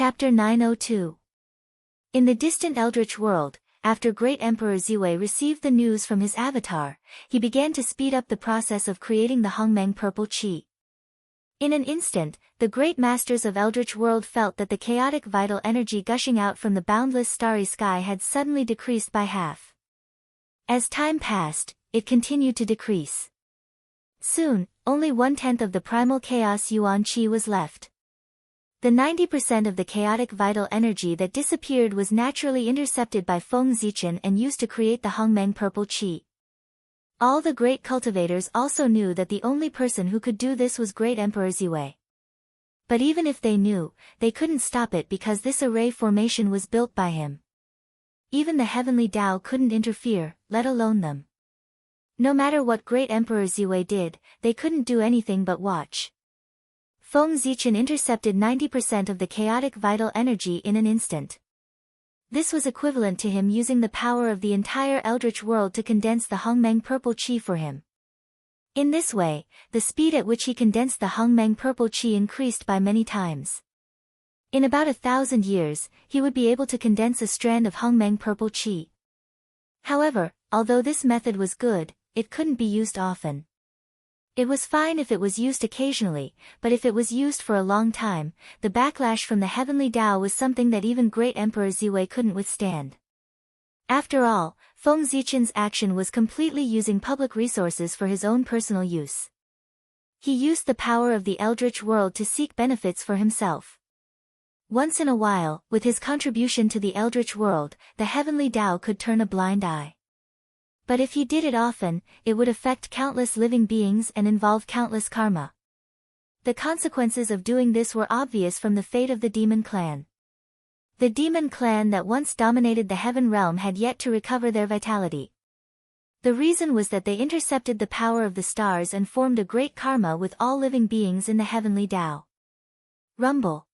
Chapter 902. In the distant Eldritch world, after Great Emperor Ziwei received the news from his avatar, he began to speed up the process of creating the Hongmeng purple qi. In an instant, the great masters of Eldritch world felt that the chaotic vital energy gushing out from the boundless starry sky had suddenly decreased by half. As time passed, it continued to decrease. Soon, only 1/10 of the primal chaos yuan qi was left. The 90% of the chaotic vital energy that disappeared was naturally intercepted by Feng Zichen and used to create the Hongmeng purple qi. All the great cultivators also knew that the only person who could do this was Great Emperor Ziwei. But even if they knew, they couldn't stop it because this array formation was built by him. Even the heavenly Tao couldn't interfere, let alone them. No matter what Great Emperor Ziwei did, they couldn't do anything but watch. Feng Zichen intercepted 90% of the chaotic vital energy in an instant. This was equivalent to him using the power of the entire Eldritch world to condense the Hongmeng purple qi for him. In this way, the speed at which he condensed the Hongmeng purple qi increased by many times. In about 1,000 years, he would be able to condense a strand of Hongmeng purple qi. However, although this method was good, it couldn't be used often. It was fine if it was used occasionally, but if it was used for a long time, the backlash from the heavenly Tao was something that even Great Emperor Ziwei couldn't withstand. After all, Feng Zichen's action was completely using public resources for his own personal use. He used the power of the Eldritch world to seek benefits for himself. Once in a while, with his contribution to the Eldritch world, the heavenly Tao could turn a blind eye. But if he did it often, it would affect countless living beings and involve countless karma. The consequences of doing this were obvious from the fate of the demon clan. The demon clan that once dominated the heaven realm had yet to recover their vitality. The reason was that they intercepted the power of the stars and formed a great karma with all living beings in the heavenly Tao. Rumble.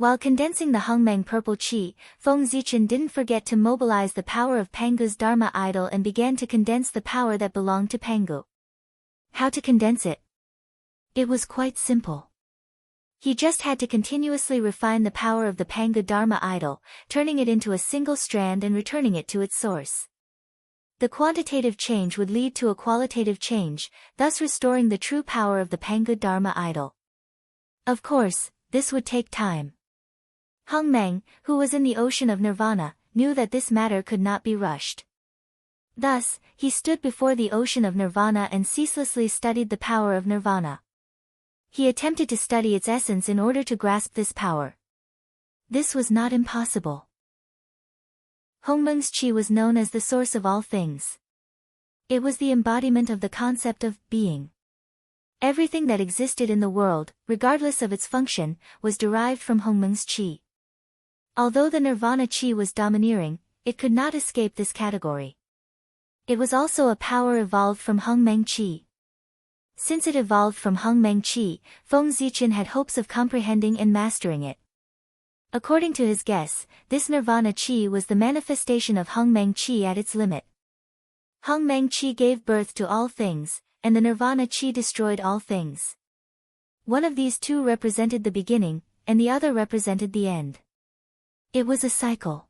While condensing the Hongmeng purple qi, Feng Zichen didn't forget to mobilize the power of Pangu's Dharma idol and began to condense the power that belonged to Pangu. How to condense it? It was quite simple. He just had to continuously refine the power of the Pangu Dharma idol, turning it into a single strand and returning it to its source. The quantitative change would lead to a qualitative change, thus restoring the true power of the Pangu Dharma idol. Of course, this would take time. Hongmeng, who was in the ocean of nirvana, knew that this matter could not be rushed. Thus, he stood before the ocean of nirvana and ceaselessly studied the power of nirvana. He attempted to study its essence in order to grasp this power. This was not impossible. Hongmeng's qi was known as the source of all things. It was the embodiment of the concept of being. Everything that existed in the world, regardless of its function, was derived from Hongmeng's qi. Although the nirvana qi was domineering, it could not escape this category. It was also a power evolved from Hongmeng qi. Since it evolved from Hongmeng qi, Feng Zichen had hopes of comprehending and mastering it. According to his guess, this nirvana qi was the manifestation of Hongmeng qi at its limit. Hongmeng qi gave birth to all things, and the nirvana qi destroyed all things. One of these two represented the beginning, and the other represented the end. It was a cycle.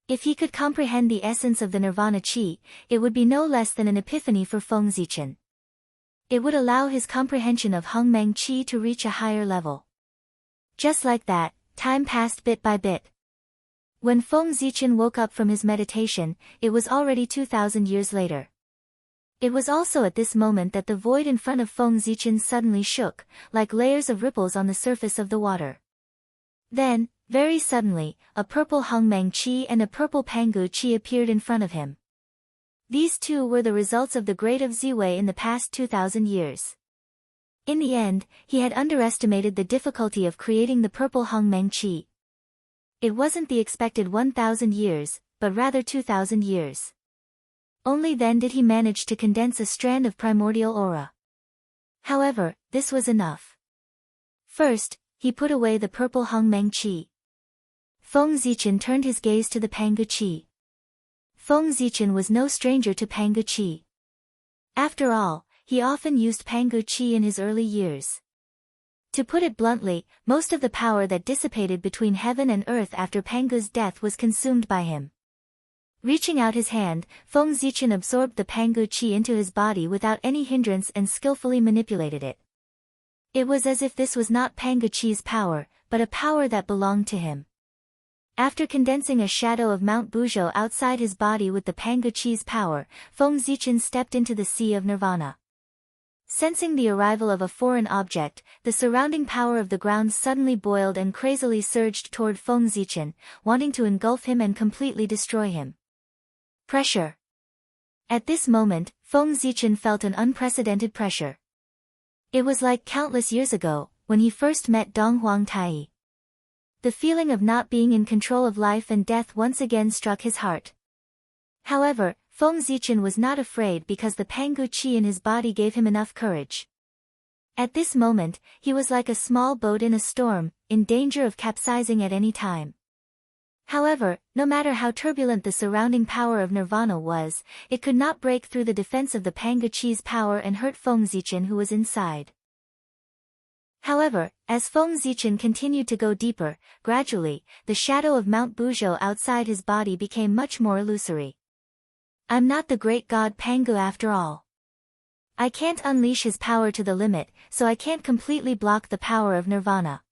If he could comprehend the essence of the nirvana qi, it would be no less than an epiphany for Feng Zichen. It would allow his comprehension of Hongmeng qi to reach a higher level. Just like that, time passed bit by bit. When Feng Zichen woke up from his meditation, it was already 2,000 years later. It was also at this moment that the void in front of Feng Zichen suddenly shook, like layers of ripples on the surface of the water. Then, very suddenly, a purple Hongmeng qi and a purple Pangu qi appeared in front of him. These two were the results of the grade of Ziwei in the past 2,000 years. In the end, he had underestimated the difficulty of creating the purple Hongmeng qi. It wasn't the expected 1,000 years, but rather 2,000 years. Only then did he manage to condense a strand of primordial aura. However, this was enough. First, he put away the purple Hongmeng qi. Feng Zichen turned his gaze to the Pangu qi. Feng Zichen was no stranger to Pangu qi. After all, he often used Pangu qi in his early years. To put it bluntly, most of the power that dissipated between heaven and earth after Pangu's death was consumed by him. Reaching out his hand, Feng Zichen absorbed the Pangu qi into his body without any hindrance and skillfully manipulated it. It was as if this was not Pangu qi's power, but a power that belonged to him. After condensing a shadow of Mount Buzhou outside his body with the Pangu qi's power, Feng Zichen stepped into the sea of nirvana. Sensing the arrival of a foreign object, the surrounding power of the ground suddenly boiled and crazily surged toward Feng Zichen, wanting to engulf him and completely destroy him. Pressure. At this moment, Feng Zichen felt an unprecedented pressure. It was like countless years ago, when he first met Dong Huang Tai. The feeling of not being in control of life and death once again struck his heart. However, Feng Zichen was not afraid because the Pangu qi in his body gave him enough courage. At this moment, he was like a small boat in a storm, in danger of capsizing at any time. However, no matter how turbulent the surrounding power of nirvana was, it could not break through the defense of the Pangu qi's power and hurt Feng Zichen who was inside. However, as Feng Zichen continued to go deeper, gradually, the shadow of Mount Buzhou outside his body became much more illusory. I'm not the great god Pangu after all. I can't unleash his power to the limit, so I can't completely block the power of nirvana.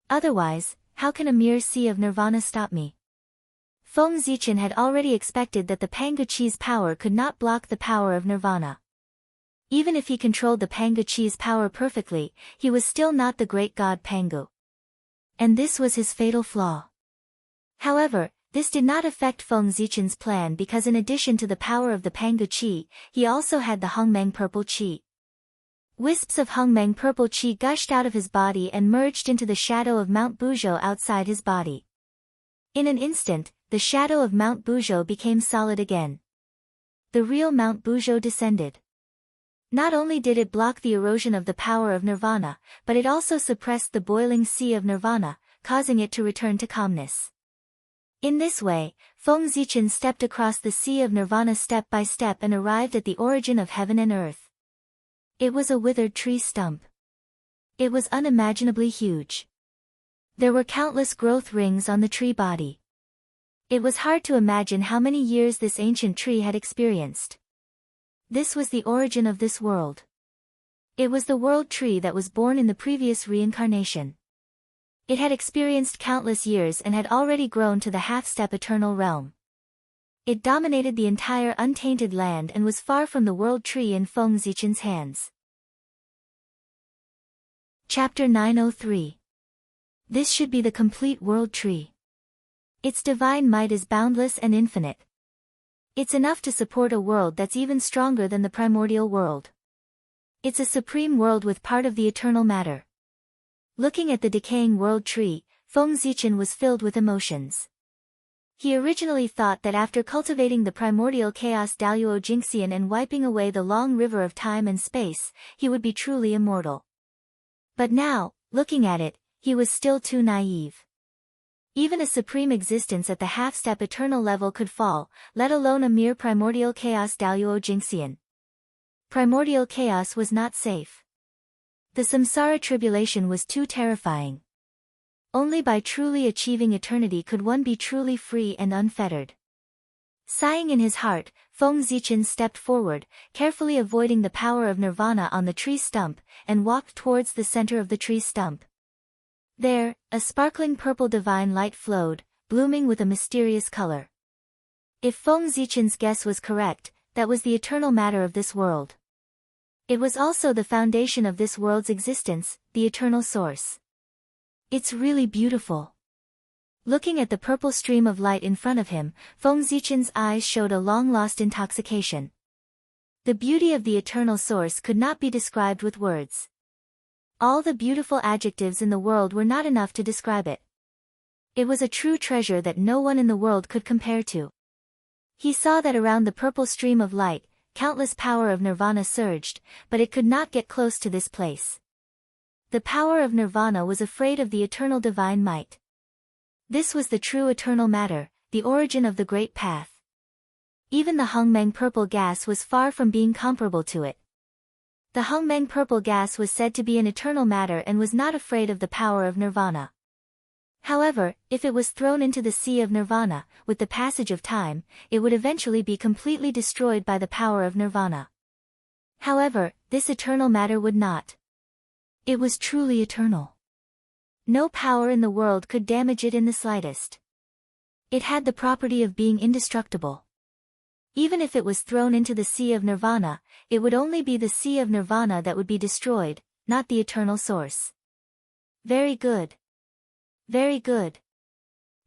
Otherwise, how can a mere sea of nirvana stop me? Feng Zichen had already expected that the Pangu qi's power could not block the power of nirvana. Even if he controlled the Pangu qi's power perfectly, he was still not the great god Pangu. And this was his fatal flaw. However, this did not affect Feng Zichen's plan because in addition to the power of the Pangu qi, he also had the Hongmeng purple qi. Wisps of Hongmeng purple qi gushed out of his body and merged into the shadow of Mount Buzhou outside his body. In an instant, the shadow of Mount Buzhou became solid again. The real Mount Buzhou descended. Not only did it block the erosion of the power of nirvana, but it also suppressed the boiling sea of nirvana, causing it to return to calmness. In this way, Feng Zichen stepped across the sea of nirvana step by step and arrived at the origin of heaven and earth. It was a withered tree stump. It was unimaginably huge. There were countless growth rings on the tree body. It was hard to imagine how many years this ancient tree had experienced. This was the origin of this world. It was the world tree that was born in the previous reincarnation. It had experienced countless years and had already grown to the half-step eternal realm. It dominated the entire untainted land and was far from the world tree in Feng Zichen's hands. Chapter 903. This should be the complete world tree. Its divine might is boundless and infinite. It's enough to support a world that's even stronger than the primordial world. It's a supreme world with part of the eternal matter. Looking at the decaying world tree, Feng Zichen was filled with emotions. He originally thought that after cultivating the primordial chaos Daluo Jingxian and wiping away the long river of time and space, he would be truly immortal. But now, looking at it, he was still too naive. Even a supreme existence at the half-step eternal level could fall, let alone a mere primordial chaos Daluo Jingxian. Primordial chaos was not safe. The samsara tribulation was too terrifying. Only by truly achieving eternity could one be truly free and unfettered. Sighing in his heart, Feng Zichen stepped forward, carefully avoiding the power of nirvana on the tree stump, and walked towards the center of the tree stump. There, a sparkling purple divine light flowed, blooming with a mysterious color. If Feng Zichen's guess was correct, that was the eternal matter of this world. It was also the foundation of this world's existence, the eternal source. It's really beautiful. Looking at the purple stream of light in front of him, Feng Zichen's eyes showed a long-lost intoxication. The beauty of the eternal source could not be described with words. All the beautiful adjectives in the world were not enough to describe it. It was a true treasure that no one in the world could compare to. He saw that around the purple stream of light, countless power of nirvana surged, but it could not get close to this place. The power of nirvana was afraid of the eternal divine might. This was the true eternal matter, the origin of the great path. Even the Hongmeng purple gas was far from being comparable to it. The Hongmeng purple gas was said to be an eternal matter and was not afraid of the power of nirvana. However, if it was thrown into the sea of nirvana, with the passage of time, it would eventually be completely destroyed by the power of nirvana. However, this eternal matter would not. It was truly eternal. No power in the world could damage it in the slightest. It had the property of being indestructible. Even if it was thrown into the sea of nirvana, it would only be the sea of nirvana that would be destroyed, not the eternal source. Very good. Very good.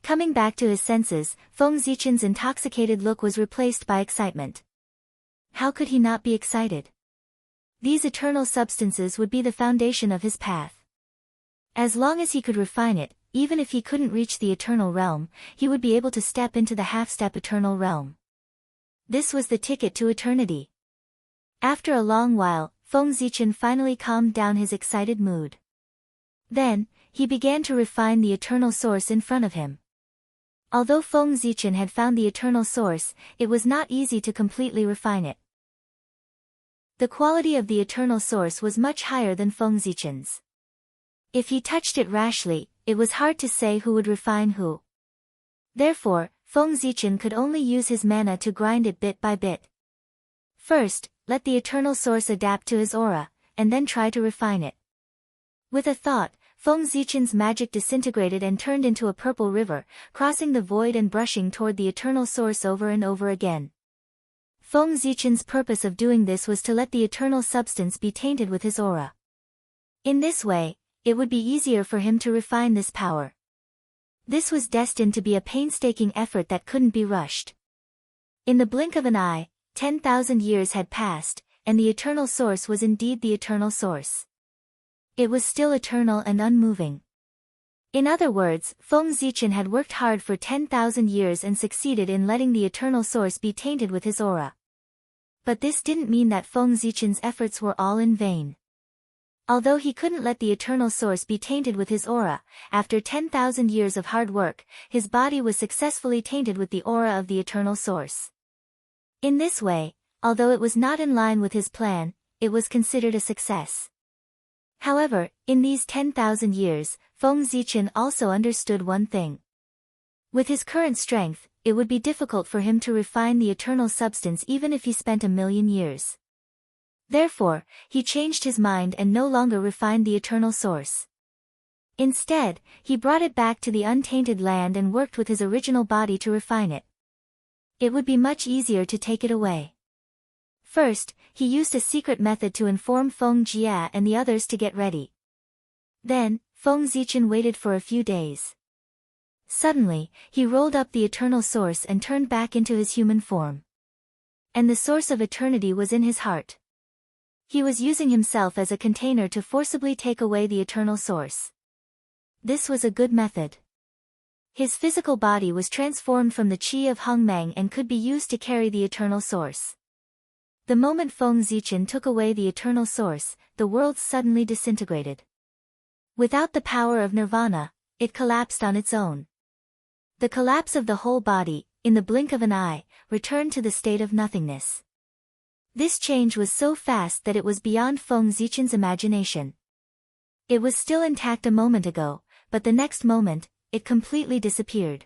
Coming back to his senses, Feng Zichen's intoxicated look was replaced by excitement. How could he not be excited? These eternal substances would be the foundation of his path. As long as he could refine it, even if he couldn't reach the eternal realm, he would be able to step into the half-step eternal realm. This was the ticket to eternity. After a long while, Feng Zichen finally calmed down his excited mood. Then, he began to refine the eternal source in front of him. Although Feng Zichen had found the eternal source, it was not easy to completely refine it. The quality of the eternal source was much higher than Feng Zichen's. If he touched it rashly, it was hard to say who would refine who. Therefore, Feng Zichen could only use his mana to grind it bit by bit. First, let the eternal source adapt to his aura, and then try to refine it. With a thought, Feng Zichen's magic disintegrated and turned into a purple river, crossing the void and brushing toward the eternal source over and over again. Feng Zichen's purpose of doing this was to let the eternal substance be tainted with his aura. In this way, it would be easier for him to refine this power. This was destined to be a painstaking effort that couldn't be rushed. In the blink of an eye, 10,000 years had passed, and the eternal source was indeed the eternal source. It was still eternal and unmoving. In other words, Feng Zichen had worked hard for 10,000 years and succeeded in letting the eternal source be tainted with his aura. But this didn't mean that Feng Zichen's efforts were all in vain. Although he couldn't let the eternal source be tainted with his aura, after 10,000 years of hard work, his body was successfully tainted with the aura of the eternal source. In this way, although it was not in line with his plan, it was considered a success. However, in these 10,000 years, Feng Zichen also understood one thing. With his current strength, it would be difficult for him to refine the eternal substance even if he spent 1,000,000 years. Therefore, he changed his mind and no longer refined the eternal source. Instead, he brought it back to the untainted land and worked with his original body to refine it. It would be much easier to take it away. First, he used a secret method to inform Feng Jia and the others to get ready. Then, Feng Zichen waited for a few days. Suddenly, he rolled up the eternal source and turned back into his human form. And the source of eternity was in his heart. He was using himself as a container to forcibly take away the eternal source. This was a good method. His physical body was transformed from the chi of Hongmeng and could be used to carry the eternal source. The moment Feng Zichen took away the eternal source, the world suddenly disintegrated. Without the power of nirvana, it collapsed on its own. The collapse of the whole body, in the blink of an eye, returned to the state of nothingness. This change was so fast that it was beyond Feng Zichen's imagination. It was still intact a moment ago, but the next moment, it completely disappeared.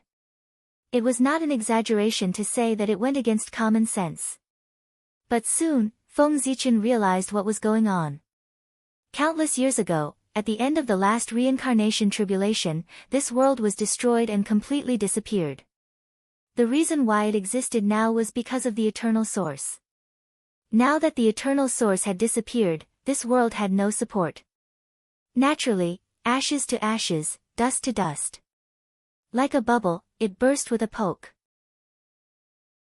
It was not an exaggeration to say that it went against common sense. But soon, Feng Zichen realized what was going on. Countless years ago, at the end of the last reincarnation tribulation, this world was destroyed and completely disappeared. The reason why it existed now was because of the eternal source. Now that the eternal source had disappeared, this world had no support. Naturally, ashes to ashes, dust to dust. Like a bubble, it burst with a poke.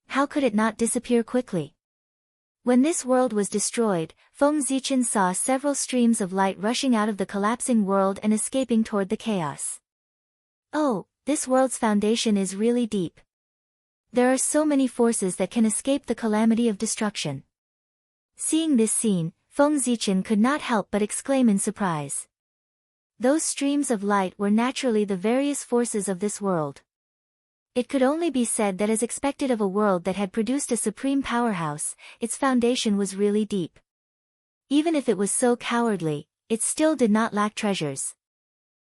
How could it not disappear quickly? When this world was destroyed, Feng Zichen saw several streams of light rushing out of the collapsing world and escaping toward the chaos. Oh, this world's foundation is really deep. There are so many forces that can escape the calamity of destruction. Seeing this scene, Feng Zichen could not help but exclaim in surprise. Those streams of light were naturally the various forces of this world. It could only be said that as expected of a world that had produced a supreme powerhouse, its foundation was really deep. Even if it was so cowardly, it still did not lack treasures.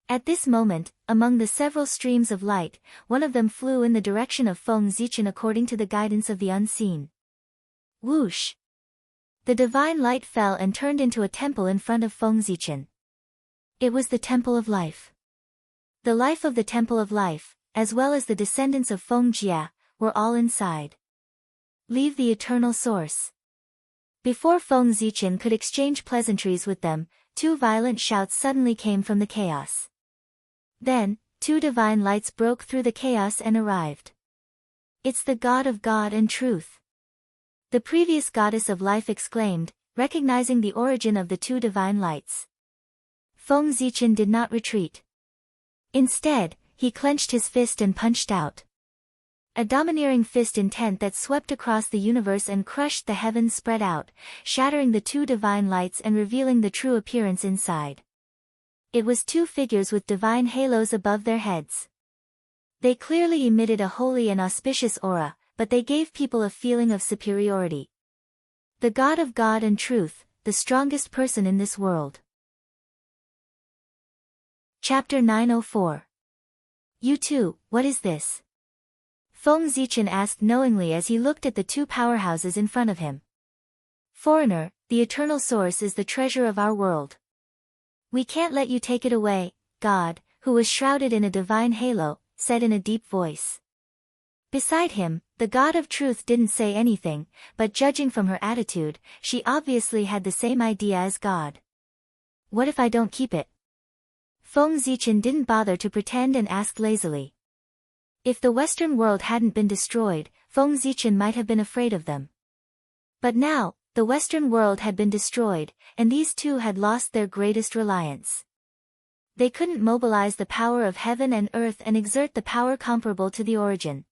At this moment, among the several streams of light, one of them flew in the direction of Feng Zichen according to the guidance of the unseen. Whoosh! The divine light fell and turned into a temple in front of Feng Zichen. It was the Temple of Life. The life of the Temple of Life, as well as the descendants of Feng Jia, were all inside. Leave the eternal source. Before Feng Zichen could exchange pleasantries with them, two violent shouts suddenly came from the chaos. Then, two divine lights broke through the chaos and arrived. It's the God of God and Truth. The previous goddess of life exclaimed, recognizing the origin of the two divine lights. Feng Zichen did not retreat. Instead, he clenched his fist and punched out. A domineering fist intent that swept across the universe and crushed the heavens spread out, shattering the two divine lights and revealing the true appearance inside. It was two figures with divine halos above their heads. They clearly emitted a holy and auspicious aura, but they gave people a feeling of superiority. The God of God and Truth, the strongest person in this world. Chapter 904. You too, what is this? Feng Zichen asked knowingly as he looked at the two powerhouses in front of him. Foreigner, the eternal source is the treasure of our world. We can't let you take it away, God, who was shrouded in a divine halo, said in a deep voice. Beside him, the God of Truth didn't say anything, but judging from her attitude, she obviously had the same idea as God. What if I don't keep it? Feng Zichen didn't bother to pretend and asked lazily. If the Western world hadn't been destroyed, Feng Zichen might have been afraid of them. But now, the Western world had been destroyed, and these two had lost their greatest reliance. They couldn't mobilize the power of heaven and earth and exert the power comparable to the origin.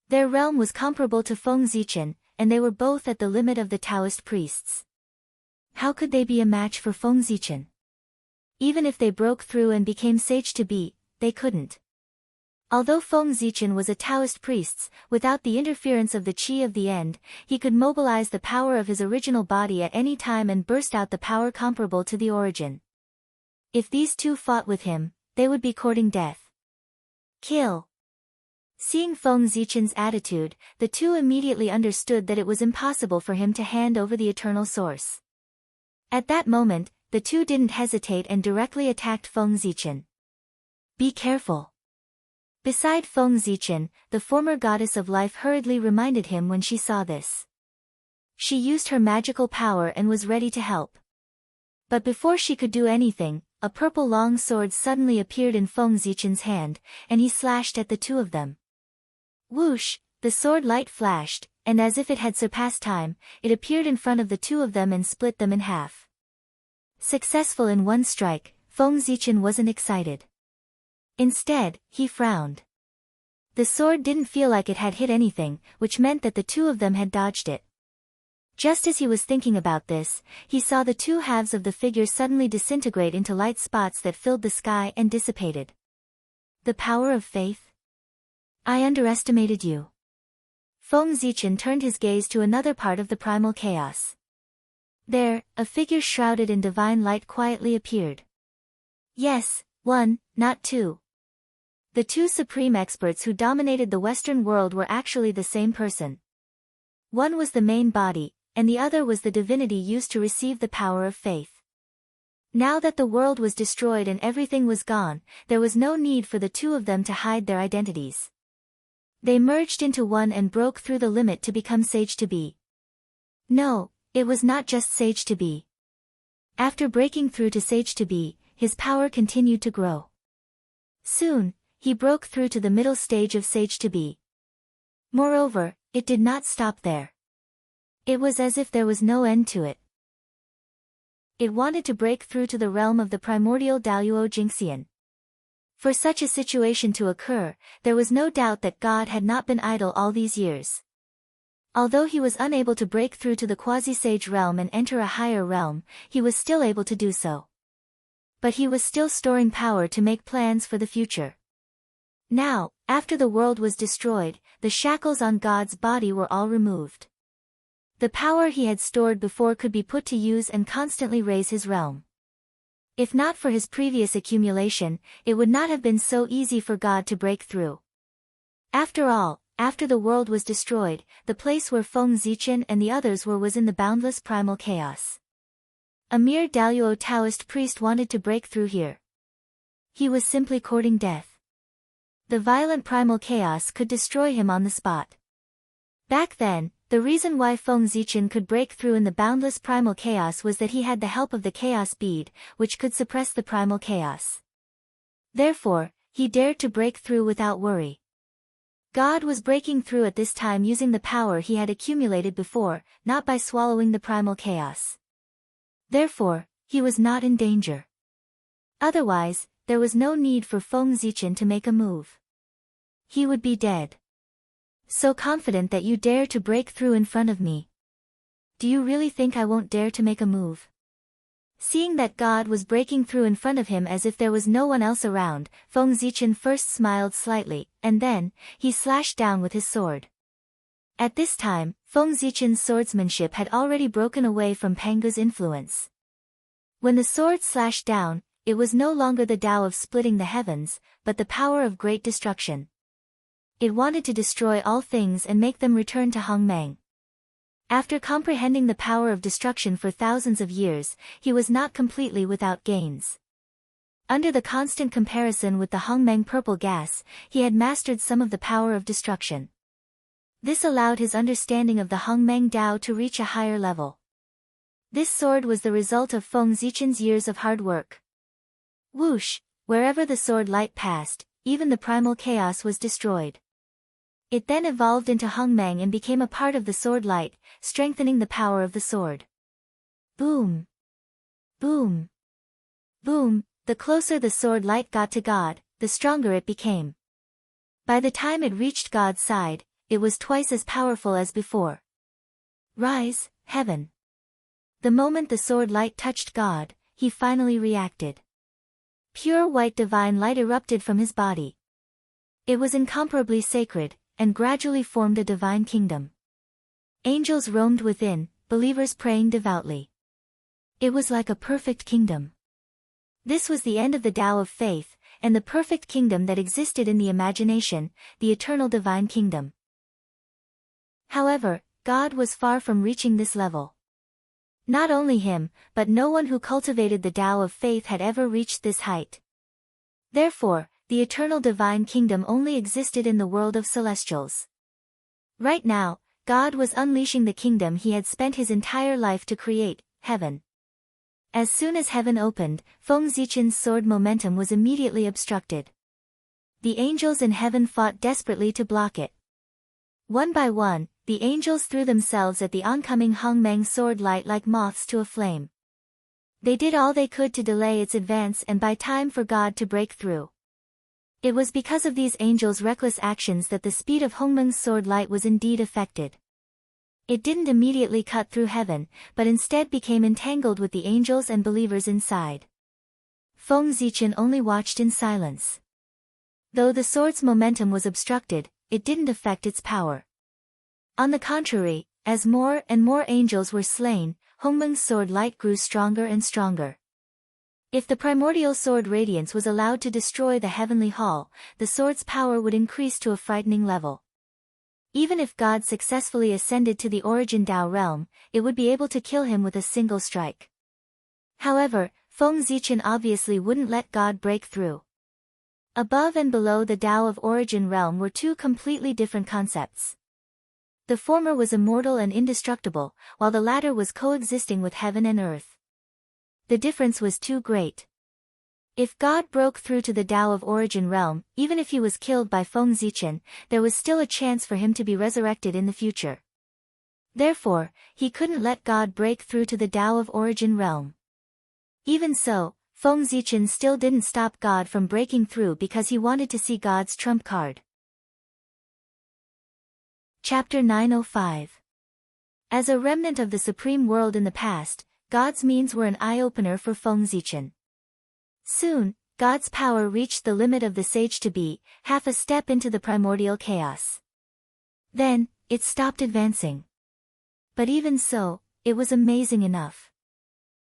Their realm was comparable to Feng Zichen, and they were both at the limit of the Taoist priests. How could they be a match for Feng Zichen? Even if they broke through and became sage to be, they couldn't. Although Feng Zichen was a Taoist priest, without the interference of the qi of the end, he could mobilize the power of his original body at any time and burst out the power comparable to the origin. If these two fought with him, they would be courting death. Kill. Seeing Feng Zichen's attitude, the two immediately understood that it was impossible for him to hand over the eternal source. At that moment, the two didn't hesitate and directly attacked Feng Zichen. Be careful. Beside Feng Zichen, the former goddess of life hurriedly reminded him when she saw this. She used her magical power and was ready to help. But before she could do anything, a purple long sword suddenly appeared in Feng Zichen's hand, and he slashed at the two of them. Whoosh, the sword light flashed, and as if it had surpassed time, it appeared in front of the two of them and split them in half. Successful in one strike, Feng Zichen wasn't excited. Instead, he frowned. The sword didn't feel like it had hit anything, which meant that the two of them had dodged it. Just as he was thinking about this, he saw the two halves of the figure suddenly disintegrate into light spots that filled the sky and dissipated. The power of faith? I underestimated you. Feng Zichen turned his gaze to another part of the primal chaos. There, a figure shrouded in divine light quietly appeared. Yes, one, not two. The two supreme experts who dominated the Western world were actually the same person. One was the main body, and the other was the divinity used to receive the power of faith. Now that the world was destroyed and everything was gone, there was no need for the two of them to hide their identities. They merged into one and broke through the limit to become sage to be. No, it was not just sage to be. After breaking through to sage to be, his power continued to grow. Soon, he broke through to the middle stage of sage to be. Moreover, it did not stop there. It was as if there was no end to it. It wanted to break through to the realm of the primordial Daoyuo Jingxian. For such a situation to occur, there was no doubt that God had not been idle all these years. Although he was unable to break through to the quasi-sage realm and enter a higher realm, he was still able to do so. But he was still storing power to make plans for the future. Now, after the world was destroyed, the shackles on God's body were all removed. The power he had stored before could be put to use and constantly raise his realm. If not for his previous accumulation, it would not have been so easy for God to break through. After all, after the world was destroyed, the place where Feng Zichen and the others were was in the boundless primal chaos. A mere Daluo Taoist priest wanted to break through here. He was simply courting death. The violent primal chaos could destroy him on the spot. Back then, the reason why Feng Zichen could break through in the boundless primal chaos was that he had the help of the chaos bead, which could suppress the primal chaos. Therefore, he dared to break through without worry. God was breaking through at this time using the power he had accumulated before, not by swallowing the primal chaos. Therefore, he was not in danger. Otherwise, there was no need for Feng Zichen to make a move. He would be dead. So confident that you dare to break through in front of me. Do you really think I won't dare to make a move? Seeing that God was breaking through in front of him as if there was no one else around, Feng Zichen first smiled slightly, and then, he slashed down with his sword. At this time, Feng Zichen's swordsmanship had already broken away from Pangu's influence. When the sword slashed down, it was no longer the Tao of splitting the heavens, but the power of great destruction. It wanted to destroy all things and make them return to Hongmeng. After comprehending the power of destruction for thousands of years, he was not completely without gains. Under the constant comparison with the Hongmeng purple gas, he had mastered some of the power of destruction. This allowed his understanding of the Hongmeng Tao to reach a higher level. This sword was the result of Feng Zichen's years of hard work. Whoosh, wherever the sword light passed, even the primal chaos was destroyed. It then evolved into Hongmeng and became a part of the sword light, strengthening the power of the sword. Boom! Boom! Boom! The closer the sword light got to God, the stronger it became. By the time it reached God's side, it was twice as powerful as before. Rise, heaven! The moment the sword light touched God, he finally reacted. Pure white divine light erupted from his body. It was incomparably sacred, and gradually formed a divine kingdom. Angels roamed within, believers praying devoutly. It was like a perfect kingdom. This was the end of the Tao of faith, and the perfect kingdom that existed in the imagination, the eternal divine kingdom. However, God was far from reaching this level. Not only him, but no one who cultivated the Tao of faith had ever reached this height. Therefore, the eternal divine kingdom only existed in the world of celestials. Right now, God was unleashing the kingdom he had spent his entire life to create, heaven. As soon as heaven opened, Feng Zichen's sword momentum was immediately obstructed. The angels in heaven fought desperately to block it. One by one, the angels threw themselves at the oncoming Hongmeng sword light like moths to a flame. They did all they could to delay its advance and buy time for God to break through. It was because of these angels' reckless actions that the speed of Hongmeng's sword light was indeed affected. It didn't immediately cut through heaven, but instead became entangled with the angels and believers inside. Feng Zichen only watched in silence. Though the sword's momentum was obstructed, it didn't affect its power. On the contrary, as more and more angels were slain, Hongmeng's sword light grew stronger and stronger. If the primordial sword radiance was allowed to destroy the heavenly hall, the sword's power would increase to a frightening level. Even if God successfully ascended to the origin Tao realm, it would be able to kill him with a single strike. However, Feng Zichen obviously wouldn't let God break through. Above and below the Tao of origin realm were two completely different concepts. The former was immortal and indestructible, while the latter was coexisting with heaven and earth. The difference was too great. If God broke through to the Tao of origin realm, even if he was killed by Feng Zichen, there was still a chance for him to be resurrected in the future. Therefore, he couldn't let God break through to the Tao of origin realm. Even so, Feng Zichen still didn't stop God from breaking through because he wanted to see God's trump card. Chapter 905. As a remnant of the supreme world in the past, God's means were an eye-opener for Feng Zichen. Soon, God's power reached the limit of the sage to be, half a step into the primordial chaos. Then, it stopped advancing. But even so, it was amazing enough.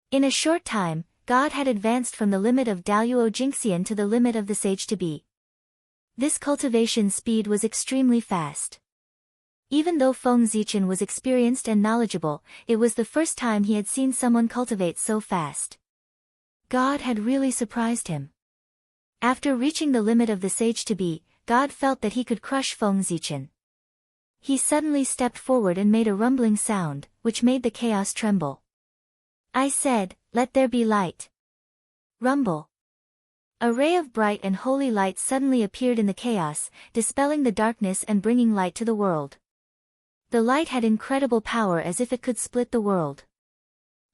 In a short time, God had advanced from the limit of Daluo Jinxian to the limit of the sage to be. This cultivation speed was extremely fast. Even though Feng Zichen was experienced and knowledgeable, it was the first time he had seen someone cultivate so fast. God had really surprised him. After reaching the limit of the sage to be, God felt that he could crush Feng Zichen. He suddenly stepped forward and made a rumbling sound, which made the chaos tremble. I said, "Let there be light." Rumble. A ray of bright and holy light suddenly appeared in the chaos, dispelling the darkness and bringing light to the world. The light had incredible power as if it could split the world.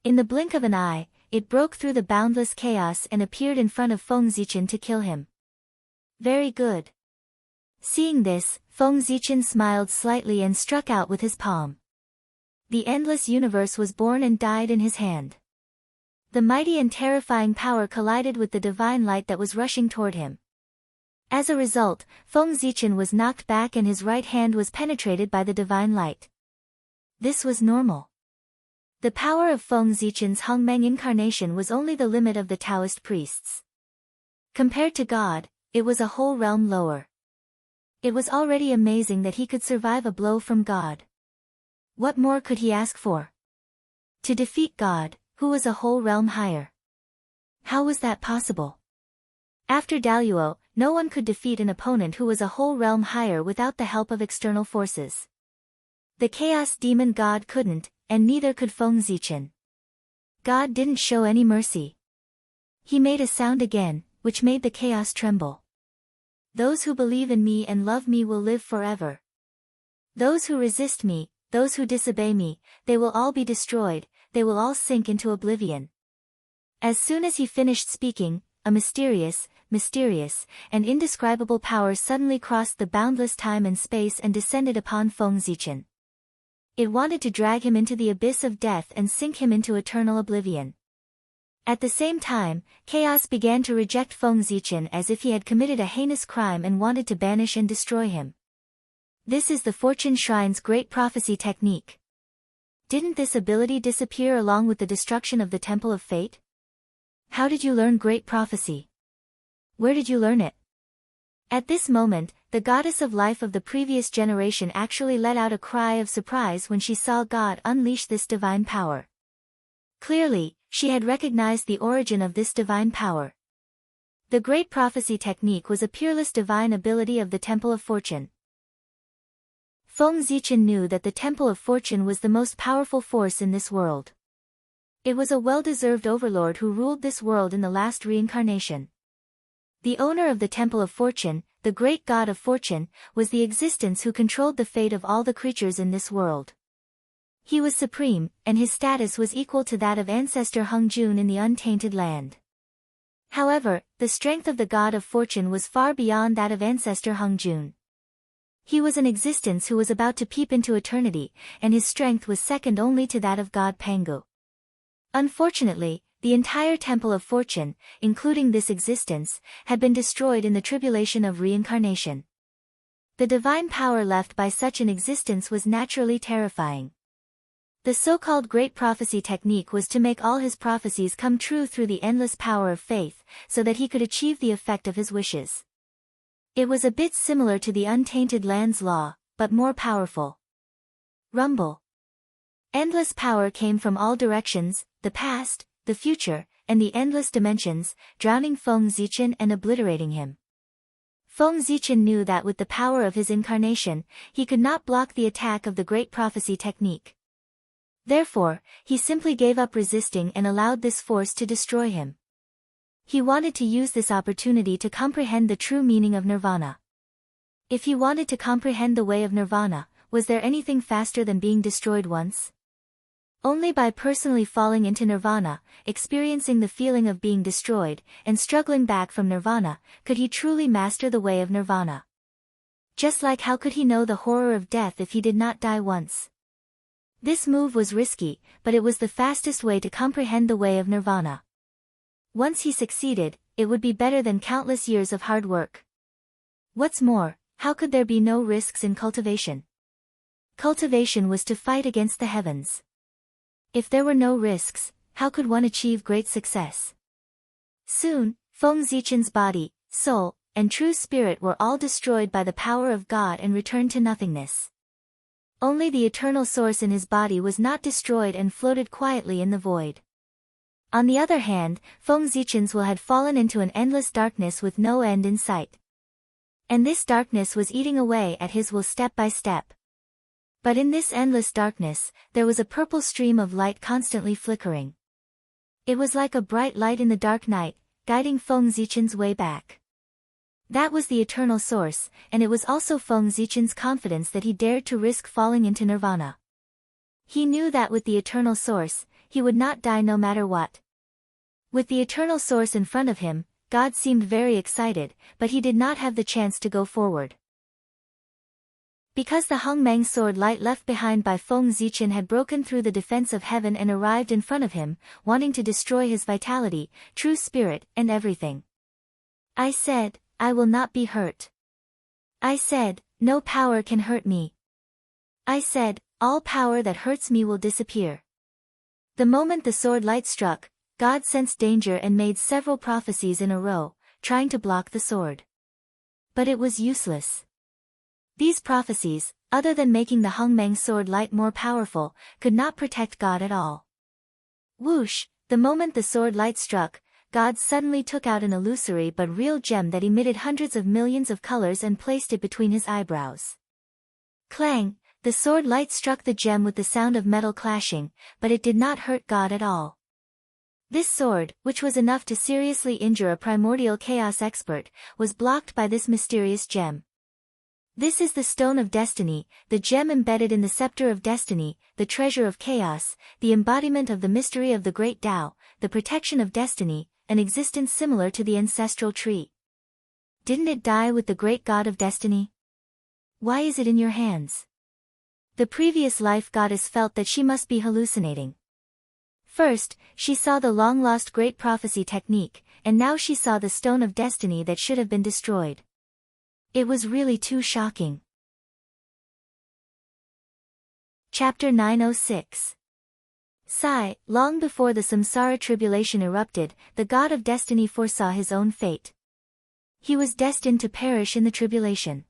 In the blink of an eye, it broke through the boundless chaos and appeared in front of Feng Zichen to kill him. Very good. Seeing this, Feng Zichen smiled slightly and struck out with his palm. The endless universe was born and died in his hand. The mighty and terrifying power collided with the divine light that was rushing toward him. As a result, Feng Zichen was knocked back and his right hand was penetrated by the divine light. This was normal. The power of Feng Zichen's Hongmeng incarnation was only the limit of the Taoist priests. Compared to God, it was a whole realm lower. It was already amazing that he could survive a blow from God. What more could he ask for? To defeat God, who was a whole realm higher. How was that possible? After Daluo, no one could defeat an opponent who was a whole realm higher without the help of external forces. The Chaos Demon God couldn't, and neither could Feng Zichen. God didn't show any mercy. He made a sound again, which made the chaos tremble. Those who believe in me and love me will live forever. Those who resist me, those who disobey me, they will all be destroyed, they will all sink into oblivion. As soon as he finished speaking, a mysterious, and indescribable power suddenly crossed the boundless time and space and descended upon Feng Zichen. It wanted to drag him into the abyss of death and sink him into eternal oblivion. At the same time, chaos began to reject Feng Zichen as if he had committed a heinous crime and wanted to banish and destroy him. This is the Fortune Shrine's great prophecy technique. Didn't this ability disappear along with the destruction of the Temple of Fate? How did you learn great prophecy? Where did you learn it? At this moment, the goddess of life of the previous generation actually let out a cry of surprise when she saw God unleash this divine power. Clearly, she had recognized the origin of this divine power. The great prophecy technique was a peerless divine ability of the Temple of Fortune. Feng Zichen knew that the Temple of Fortune was the most powerful force in this world. It was a well-deserved overlord who ruled this world in the last reincarnation. The owner of the Temple of Fortune, the great god of fortune, was the existence who controlled the fate of all the creatures in this world. He was supreme, and his status was equal to that of ancestor Hengjun in the untainted land. However, the strength of the god of fortune was far beyond that of ancestor Hengjun. He was an existence who was about to peep into eternity, and his strength was second only to that of god Pangu. Unfortunately, the entire Temple of Fortune, including this existence, had been destroyed in the tribulation of reincarnation. The divine power left by such an existence was naturally terrifying. The so-called Great Prophecy technique was to make all his prophecies come true through the endless power of faith, so that he could achieve the effect of his wishes. It was a bit similar to the untainted land's law, but more powerful. Rumble. Endless power came from all directions, the past, the future, and the endless dimensions, drowning Feng Zichen and obliterating him. Feng Zichen knew that with the power of his incarnation, he could not block the attack of the Great Prophecy technique. Therefore, he simply gave up resisting and allowed this force to destroy him. He wanted to use this opportunity to comprehend the true meaning of nirvana. If he wanted to comprehend the way of nirvana, was there anything faster than being destroyed once? Only by personally falling into nirvana, experiencing the feeling of being destroyed, and struggling back from nirvana, could he truly master the way of nirvana. Just like how could he know the horror of death if he did not die once? This move was risky, but it was the fastest way to comprehend the way of nirvana. Once he succeeded, it would be better than countless years of hard work. What's more, how could there be no risks in cultivation? Cultivation was to fight against the heavens. If there were no risks, how could one achieve great success? Soon, Feng Zichen's body, soul, and true spirit were all destroyed by the power of God and returned to nothingness. Only the eternal source in his body was not destroyed and floated quietly in the void. On the other hand, Feng Zichen's will had fallen into an endless darkness with no end in sight. And this darkness was eating away at his will step by step. But in this endless darkness, there was a purple stream of light constantly flickering. It was like a bright light in the dark night, guiding Feng Zichen's way back. That was the eternal source, and it was also Feng Zichen's confidence that he dared to risk falling into nirvana. He knew that with the eternal source, he would not die no matter what. With the eternal source in front of him, God seemed very excited, but he did not have the chance to go forward. Because the Hongmeng sword light left behind by Feng Zichen had broken through the defense of heaven and arrived in front of him, wanting to destroy his vitality, true spirit, and everything. I said, I will not be hurt. I said, no power can hurt me. I said, all power that hurts me will disappear. The moment the sword light struck, God sensed danger and made several prophecies in a row, trying to block the sword. But it was useless. These prophecies, other than making the Hongmeng sword light more powerful, could not protect God at all. Whoosh, the moment the sword light struck, God suddenly took out an illusory but real gem that emitted hundreds of millions of colors and placed it between his eyebrows. Clang, the sword light struck the gem with the sound of metal clashing, but it did not hurt God at all. This sword, which was enough to seriously injure a primordial chaos expert, was blocked by this mysterious gem. This is the Stone of Destiny, the gem embedded in the Scepter of Destiny, the treasure of chaos, the embodiment of the mystery of the Great Tao, the protection of destiny, an existence similar to the ancestral tree. Didn't it die with the great god of destiny? Why is it in your hands? The previous life goddess felt that she must be hallucinating. First, she saw the long-lost great prophecy technique, and now she saw the Stone of Destiny that should have been destroyed. It was really too shocking. Chapter 906. Sigh, long before the samsara tribulation erupted, the god of destiny foresaw his own fate. He was destined to perish in the tribulation.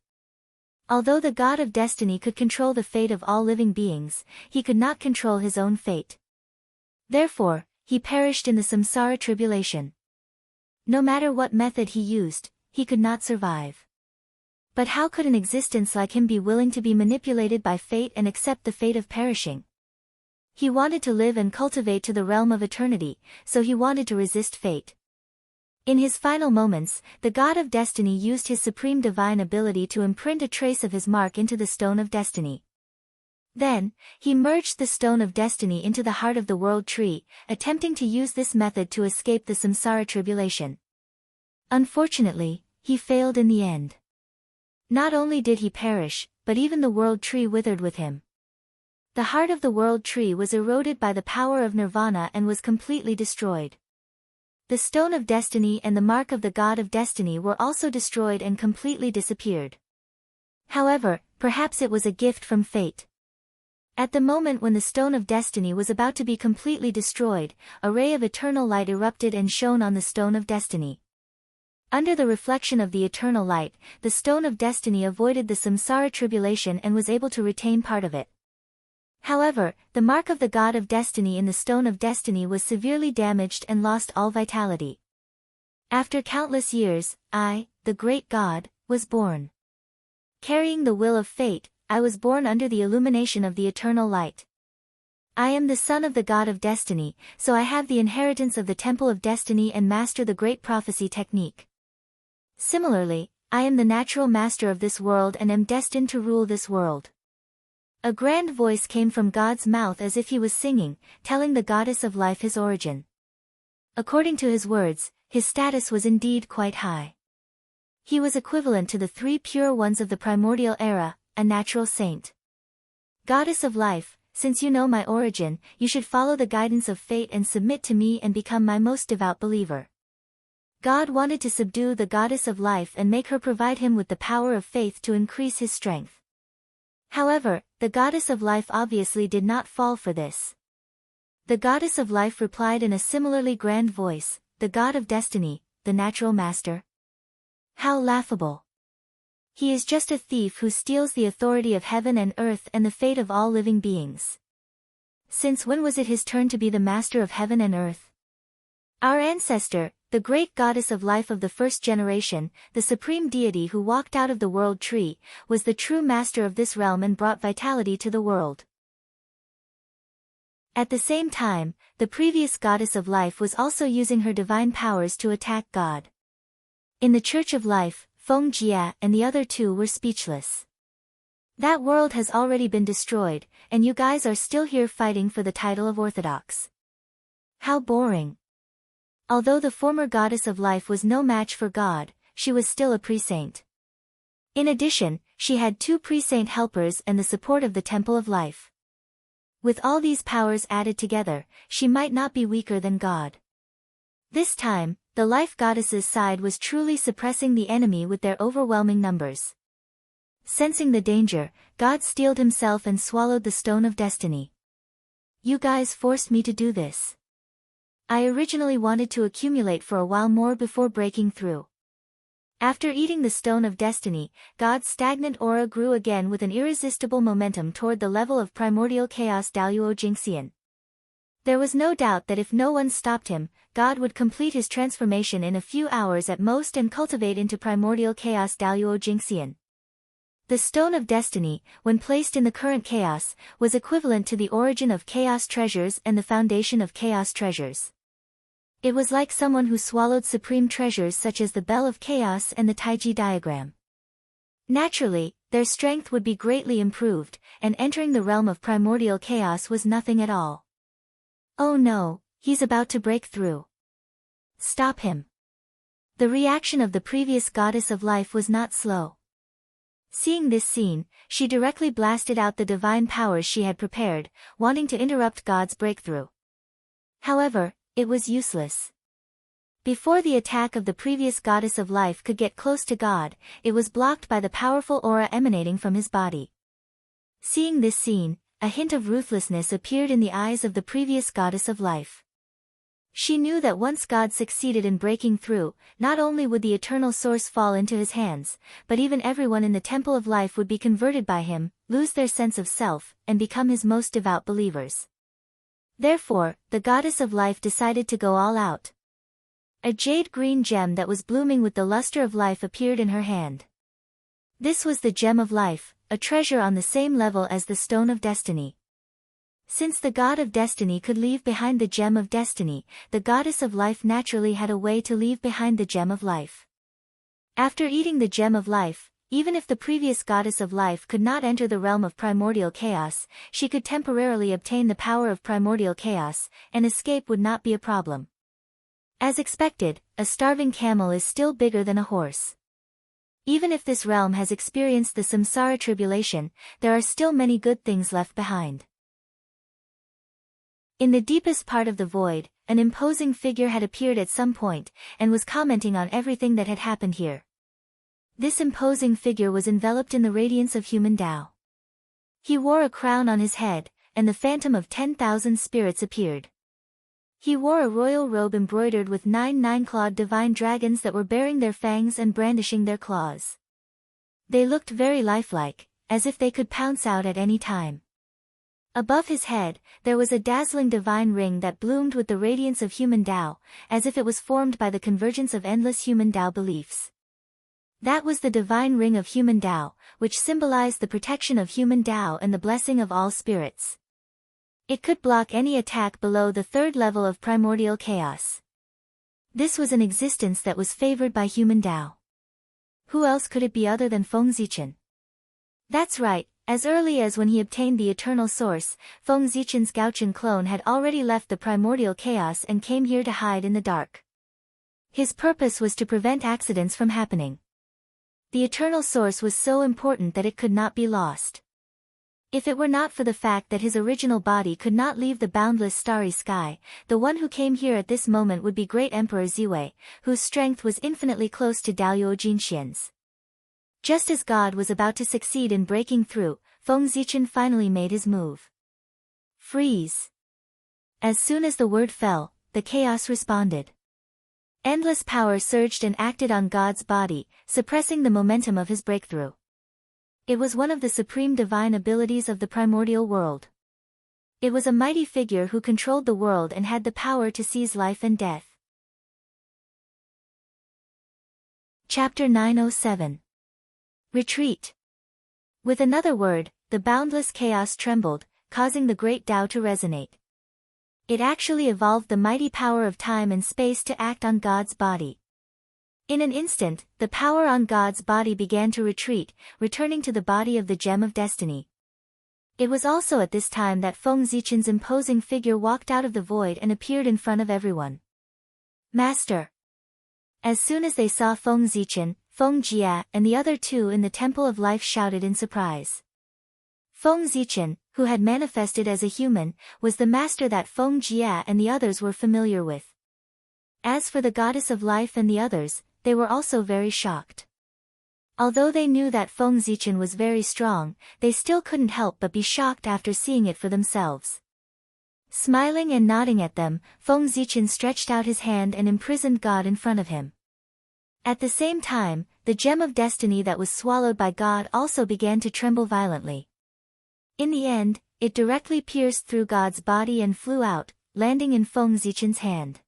Although the god of destiny could control the fate of all living beings, he could not control his own fate. Therefore, he perished in the samsara tribulation. No matter what method he used, he could not survive. But how could an existence like him be willing to be manipulated by fate and accept the fate of perishing? He wanted to live and cultivate to the realm of eternity, so he wanted to resist fate. In his final moments, the god of destiny used his supreme divine ability to imprint a trace of his mark into the Stone of Destiny. Then, he merged the Stone of Destiny into the heart of the world tree, attempting to use this method to escape the samsara tribulation. Unfortunately, he failed in the end. Not only did he perish, but even the world tree withered with him. The heart of the world tree was eroded by the power of nirvana and was completely destroyed. The Stone of Destiny and the mark of the God of Destiny were also destroyed and completely disappeared. However, perhaps it was a gift from fate. At the moment when the Stone of Destiny was about to be completely destroyed, a ray of eternal light erupted and shone on the Stone of Destiny. Under the reflection of the eternal light, the Stone of Destiny avoided the samsara tribulation and was able to retain part of it. However, the mark of the God of Destiny in the Stone of Destiny was severely damaged and lost all vitality. After countless years, I, the great God, was born. Carrying the will of fate, I was born under the illumination of the eternal light. I am the son of the God of Destiny, so I have the inheritance of the Temple of Destiny and master the great prophecy technique. Similarly, I am the natural master of this world and am destined to rule this world. A grand voice came from God's mouth as if he was singing, telling the goddess of life his origin. According to his words, his status was indeed quite high. He was equivalent to the three pure ones of the primordial era, a natural saint. Goddess of life, since you know my origin, you should follow the guidance of fate and submit to me and become my most devout believer. God wanted to subdue the goddess of life and make her provide him with the power of faith to increase his strength. However, the goddess of life obviously did not fall for this. The goddess of life replied in a similarly grand voice, "The god of destiny, the natural master? How laughable! He is just a thief who steals the authority of heaven and earth and the fate of all living beings. Since when was it his turn to be the master of heaven and earth? Our ancestor, the great goddess of life of the first generation, the supreme deity who walked out of the world tree, was the true master of this realm and brought vitality to the world." At the same time, the previous goddess of life was also using her divine powers to attack God. In the Church of Life, Feng Jia and the other two were speechless. That world has already been destroyed, and you guys are still here fighting for the title of Orthodox. How boring. Although the former goddess of life was no match for God, she was still a pre-saint. In addition, she had 2 pre-saint helpers and the support of the Temple of Life. With all these powers added together, she might not be weaker than God. This time, the life goddess's side was truly suppressing the enemy with their overwhelming numbers. Sensing the danger, God steeled himself and swallowed the stone of destiny. You guys forced me to do this. I originally wanted to accumulate for a while more before breaking through. After eating the stone of destiny, God's stagnant aura grew again with an irresistible momentum toward the level of primordial chaos Daluo Jingxian. There was no doubt that if no one stopped him, God would complete his transformation in a few hours at most and cultivate into primordial chaos Daluo Jingxian. The stone of destiny, when placed in the current chaos, was equivalent to the origin of chaos treasures and the foundation of chaos treasures. It was like someone who swallowed supreme treasures such as the Bell of Chaos and the Taiji diagram. Naturally, their strength would be greatly improved, and entering the realm of primordial chaos was nothing at all. Oh no, he's about to break through. Stop him. The reaction of the previous goddess of life was not slow. Seeing this scene, she directly blasted out the divine powers she had prepared, wanting to interrupt God's breakthrough. However, it was useless. Before the attack of the previous goddess of life could get close to God, it was blocked by the powerful aura emanating from his body. Seeing this scene, a hint of ruthlessness appeared in the eyes of the previous goddess of life. She knew that once God succeeded in breaking through, not only would the eternal source fall into his hands, but even everyone in the Temple of Life would be converted by him, lose their sense of self, and become his most devout believers. Therefore, the goddess of life decided to go all out. A jade green gem that was blooming with the luster of life appeared in her hand. This was the gem of life, a treasure on the same level as the stone of destiny. Since the god of destiny could leave behind the gem of destiny, the goddess of life naturally had a way to leave behind the gem of life. After eating the gem of life, even if the previous goddess of life could not enter the realm of primordial chaos, she could temporarily obtain the power of primordial chaos, and escape would not be a problem. As expected, a starving camel is still bigger than a horse. Even if this realm has experienced the samsara tribulation, there are still many good things left behind. In the deepest part of the void, an imposing figure had appeared at some point, and was commenting on everything that had happened here. This imposing figure was enveloped in the radiance of human Tao. He wore a crown on his head, and the phantom of 10,000 spirits appeared. He wore a royal robe embroidered with 9 nine-clawed divine dragons that were baring their fangs and brandishing their claws. They looked very lifelike, as if they could pounce out at any time. Above his head, there was a dazzling divine ring that bloomed with the radiance of human Tao, as if it was formed by the convergence of endless human Tao beliefs. That was the divine ring of human Tao, which symbolized the protection of human Tao and the blessing of all spirits. It could block any attack below the 3rd level of primordial chaos. This was an existence that was favored by human Tao. Who else could it be other than Feng Zichen? That's right, as early as when he obtained the eternal source, Feng Zichen's Gaochen clone had already left the primordial chaos and came here to hide in the dark. His purpose was to prevent accidents from happening. The eternal source was so important that it could not be lost. If it were not for the fact that his original body could not leave the boundless starry sky, the one who came here at this moment would be Great Emperor Ziwei, whose strength was infinitely close to Daluo Jinxian's. Just as God was about to succeed in breaking through, Feng Zichen finally made his move. Freeze. As soon as the word fell, the chaos responded. Endless power surged and acted on God's body, suppressing the momentum of his breakthrough. It was one of the supreme divine abilities of the primordial world. It was a mighty figure who controlled the world and had the power to seize life and death. Chapter 907. Retreat. With another word, the boundless chaos trembled, causing the great Tao to resonate. It actually evolved the mighty power of time and space to act on God's body. In an instant, the power on God's body began to retreat, returning to the body of the Gem of Destiny. It was also at this time that Feng Zichen's imposing figure walked out of the void and appeared in front of everyone. Master! As soon as they saw Feng Zichen, Feng Jia and the other two in the Temple of Life shouted in surprise. Feng Zichen, who had manifested as a human, was the master that Feng Jia and the others were familiar with. As for the Goddess of Life and the others, they were also very shocked. Although they knew that Feng Zichen was very strong, they still couldn't help but be shocked after seeing it for themselves. Smiling and nodding at them, Feng Zichen stretched out his hand and imprisoned God in front of him. At the same time, the Gem of Destiny that was swallowed by God also began to tremble violently. In the end, it directly pierced through God's body and flew out, landing in Feng Zichen's hand.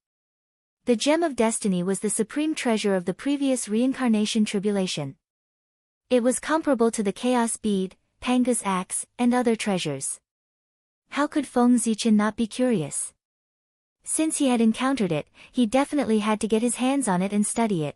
The Gem of Destiny was the supreme treasure of the previous reincarnation tribulation. It was comparable to the Chaos Bead, Panga's Axe, and other treasures. How could Feng Zichen not be curious? Since he had encountered it, he definitely had to get his hands on it and study it.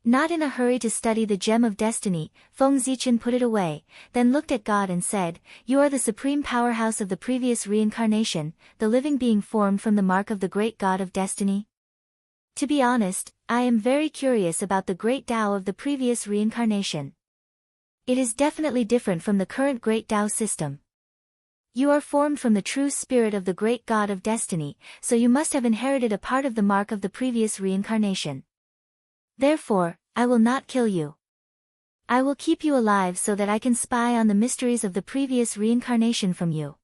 Not in a hurry to study the Gem of Destiny, Feng Zichen put it away, then looked at God and said, "You are the supreme powerhouse of the previous reincarnation, the living being formed from the mark of the great God of Destiny. To be honest, I am very curious about the great Tao of the previous reincarnation. It is definitely different from the current great Tao system. You are formed from the true spirit of the great God of Destiny, so you must have inherited a part of the mark of the previous reincarnation. Therefore, I will not kill you. I will keep you alive so that I can spy on the mysteries of the previous reincarnation from you."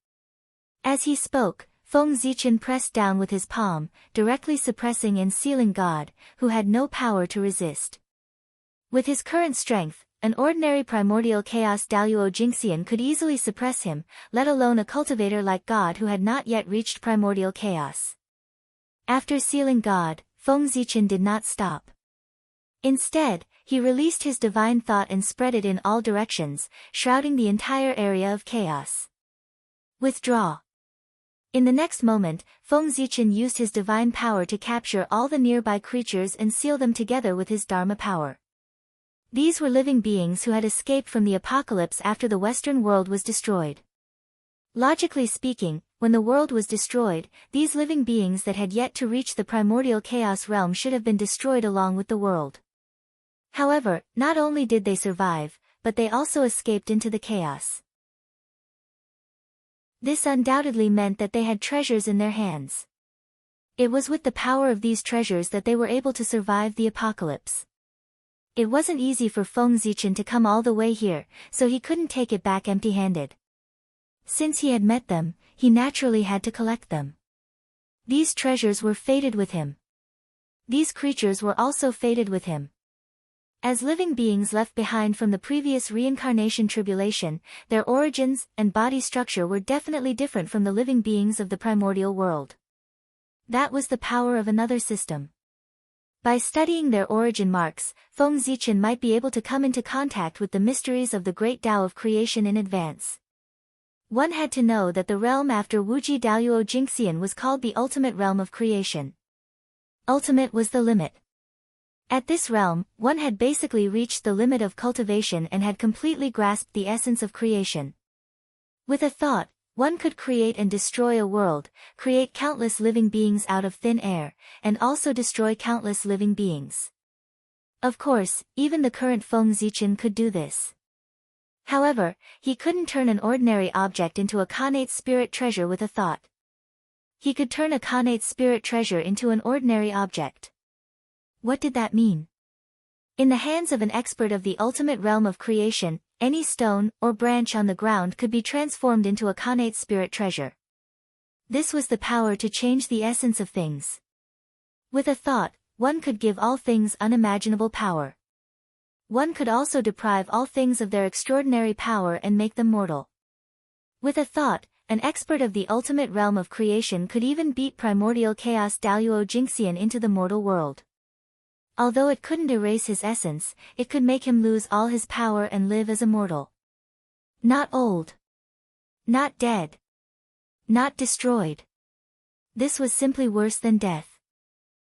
As he spoke, Feng Zichen pressed down with his palm, directly suppressing and sealing God, who had no power to resist. With his current strength, an ordinary primordial chaos Daluo Jingxian could easily suppress him, let alone a cultivator like God who had not yet reached primordial chaos. After sealing God, Feng Zichen did not stop. Instead, he released his divine thought and spread it in all directions, shrouding the entire area of chaos. Withdraw. In the next moment, Feng Zichen used his divine power to capture all the nearby creatures and seal them together with his Dharma power. These were living beings who had escaped from the apocalypse after the Western world was destroyed. Logically speaking, when the world was destroyed, these living beings that had yet to reach the primordial chaos realm should have been destroyed along with the world. However, not only did they survive, but they also escaped into the chaos. This undoubtedly meant that they had treasures in their hands. It was with the power of these treasures that they were able to survive the apocalypse. It wasn't easy for Feng Zichen to come all the way here, so he couldn't take it back empty-handed. Since he had met them, he naturally had to collect them. These treasures were fated with him. These creatures were also fated with him. As living beings left behind from the previous reincarnation tribulation, their origins and body structure were definitely different from the living beings of the primordial world. That was the power of another system. By studying their origin marks, Feng Zichen might be able to come into contact with the mysteries of the great Tao of creation in advance. One had to know that the realm after Wuji Daluo Jingxian was called the ultimate realm of creation. Ultimate was the limit. At this realm, one had basically reached the limit of cultivation and had completely grasped the essence of creation. With a thought, one could create and destroy a world, create countless living beings out of thin air, and also destroy countless living beings. Of course, even the current Feng Zichen could do this. However, he couldn't turn an ordinary object into a connate spirit treasure with a thought. He could turn a connate spirit treasure into an ordinary object. What did that mean? In the hands of an expert of the ultimate realm of creation, any stone or branch on the ground could be transformed into a connate spirit treasure. This was the power to change the essence of things. With a thought, one could give all things unimaginable power. One could also deprive all things of their extraordinary power and make them mortal. With a thought, an expert of the ultimate realm of creation could even beat primordial chaos Daluo Jinxian into the mortal world. Although it couldn't erase his essence, it could make him lose all his power and live as a mortal. Not old. Not dead. Not destroyed. This was simply worse than death.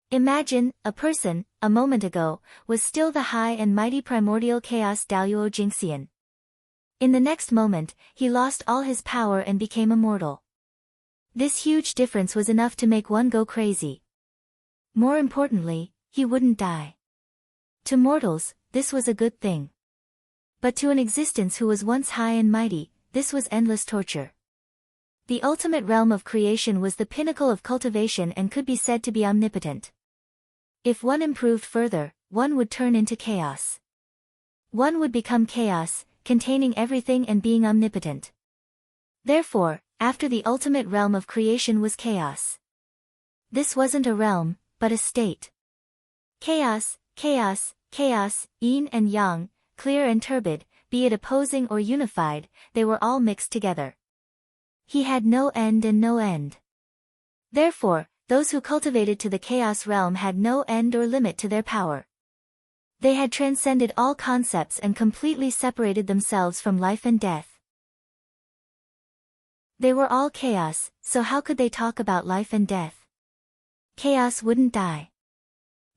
Imagine, a person, a moment ago, was still the high and mighty primordial chaos Daluo Jinxian. In the next moment, he lost all his power and became immortal. This huge difference was enough to make one go crazy. More importantly, he wouldn't die. To mortals, this was a good thing. But to an existence who was once high and mighty, this was endless torture. The ultimate realm of creation was the pinnacle of cultivation and could be said to be omnipotent. If one improved further, one would turn into chaos. One would become chaos, containing everything and being omnipotent. Therefore, after the ultimate realm of creation was chaos. This wasn't a realm, but a state. Chaos, chaos, chaos, yin and yang, clear and turbid, be it opposing or unified, they were all mixed together. He had no end and no end. Therefore, those who cultivated to the chaos realm had no end or limit to their power. They had transcended all concepts and completely separated themselves from life and death. They were all chaos, so how could they talk about life and death? Chaos wouldn't die.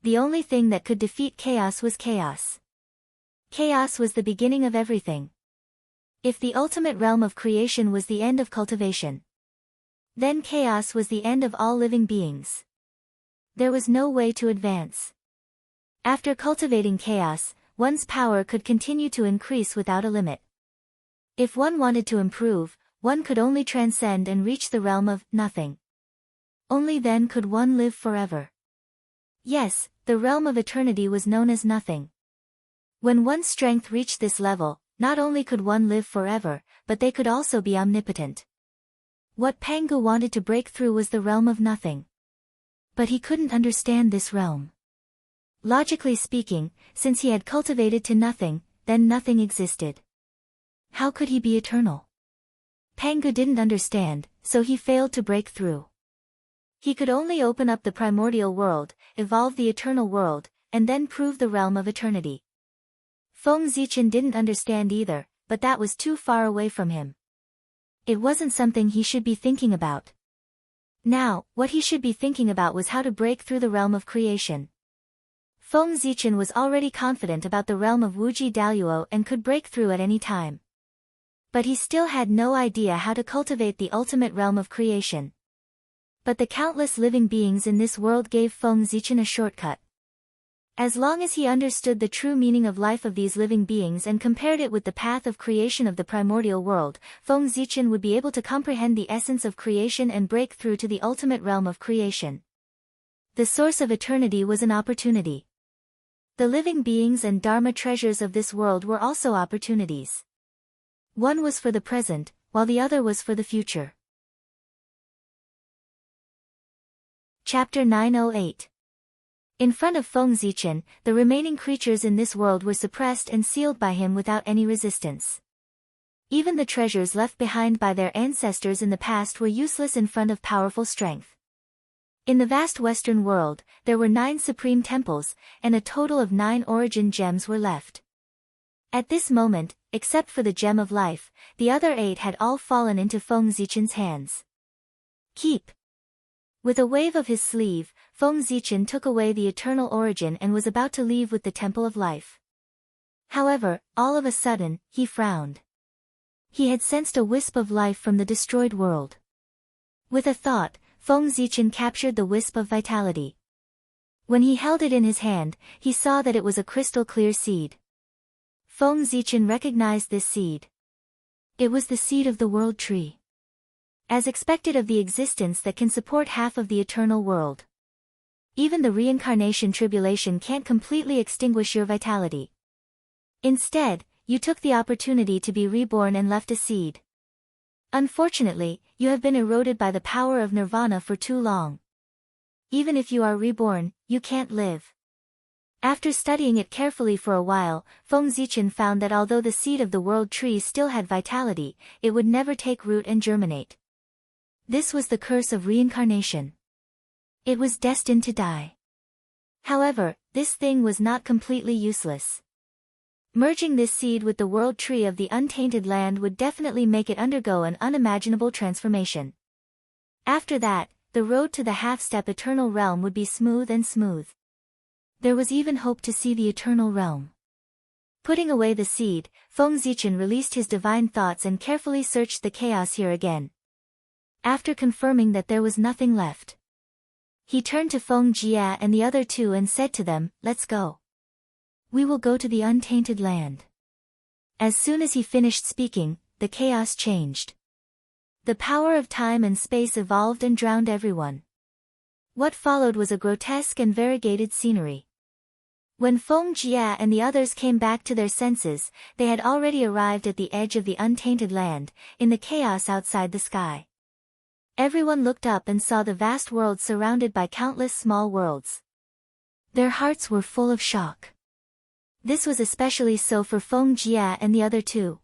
The only thing that could defeat chaos was chaos. Chaos was the beginning of everything. If the ultimate realm of creation was the end of cultivation, then chaos was the end of all living beings. There was no way to advance. After cultivating chaos, one's power could continue to increase without a limit. If one wanted to improve, one could only transcend and reach the realm of nothing. Only then could one live forever. Yes, the realm of eternity was known as nothing. When one's strength reached this level, not only could one live forever, but they could also be omnipotent. What Pangu wanted to break through was the realm of nothing. But he couldn't understand this realm. Logically speaking, since he had cultivated to nothing, then nothing existed. How could he be eternal? Pangu didn't understand, so he failed to break through. He could only open up the primordial world, evolve the eternal world, and then prove the realm of eternity. Feng Zichen didn't understand either, but that was too far away from him. It wasn't something he should be thinking about. Now, what he should be thinking about was how to break through the realm of creation. Feng Zichen was already confident about the realm of Wuji Daluo and could break through at any time. But he still had no idea how to cultivate the ultimate realm of creation. But the countless living beings in this world gave Feng Zichen a shortcut. As long as he understood the true meaning of life of these living beings and compared it with the path of creation of the primordial world, Feng Zichen would be able to comprehend the essence of creation and break through to the ultimate realm of creation. The source of eternity was an opportunity. The living beings and Dharma treasures of this world were also opportunities. One was for the present, while the other was for the future. Chapter 908. In front of Feng Zichen, the remaining creatures in this world were suppressed and sealed by him without any resistance. Even the treasures left behind by their ancestors in the past were useless in front of powerful strength. In the vast Western world, there were 9 supreme temples, and a total of 9 origin gems were left. At this moment, except for the gem of life, the other 8 had all fallen into Feng Zichen's hands. Keep. With a wave of his sleeve, Feng Zichen took away the eternal origin and was about to leave with the Temple of Life. However, all of a sudden, he frowned. He had sensed a wisp of life from the destroyed world. With a thought, Feng Zichen captured the wisp of vitality. When he held it in his hand, he saw that it was a crystal-clear seed. Feng Zichen recognized this seed. It was the seed of the world tree. As expected of the existence that can support half of the eternal world. Even the reincarnation tribulation can't completely extinguish your vitality. Instead, you took the opportunity to be reborn and left a seed. Unfortunately, you have been eroded by the power of nirvana for too long. Even if you are reborn, you can't live. After studying it carefully for a while, Feng Zichen found that although the seed of the world tree still had vitality, it would never take root and germinate. This was the curse of reincarnation. It was destined to die. However, this thing was not completely useless. Merging this seed with the world tree of the untainted land would definitely make it undergo an unimaginable transformation. After that, the road to the half-step eternal realm would be smooth and smooth. There was even hope to see the eternal realm. Putting away the seed, Feng Zichen released his divine thoughts and carefully searched the chaos here again. After confirming that there was nothing left, he turned to Feng Jia and the other two and said to them, "Let's go. We will go to the untainted land." As soon as he finished speaking, the chaos changed. The power of time and space evolved and drowned everyone. What followed was a grotesque and variegated scenery. When Feng Jia and the others came back to their senses, they had already arrived at the edge of the untainted land, in the chaos outside the sky. Everyone looked up and saw the vast world surrounded by countless small worlds. Their hearts were full of shock. This was especially so for Feng Jia and the other two.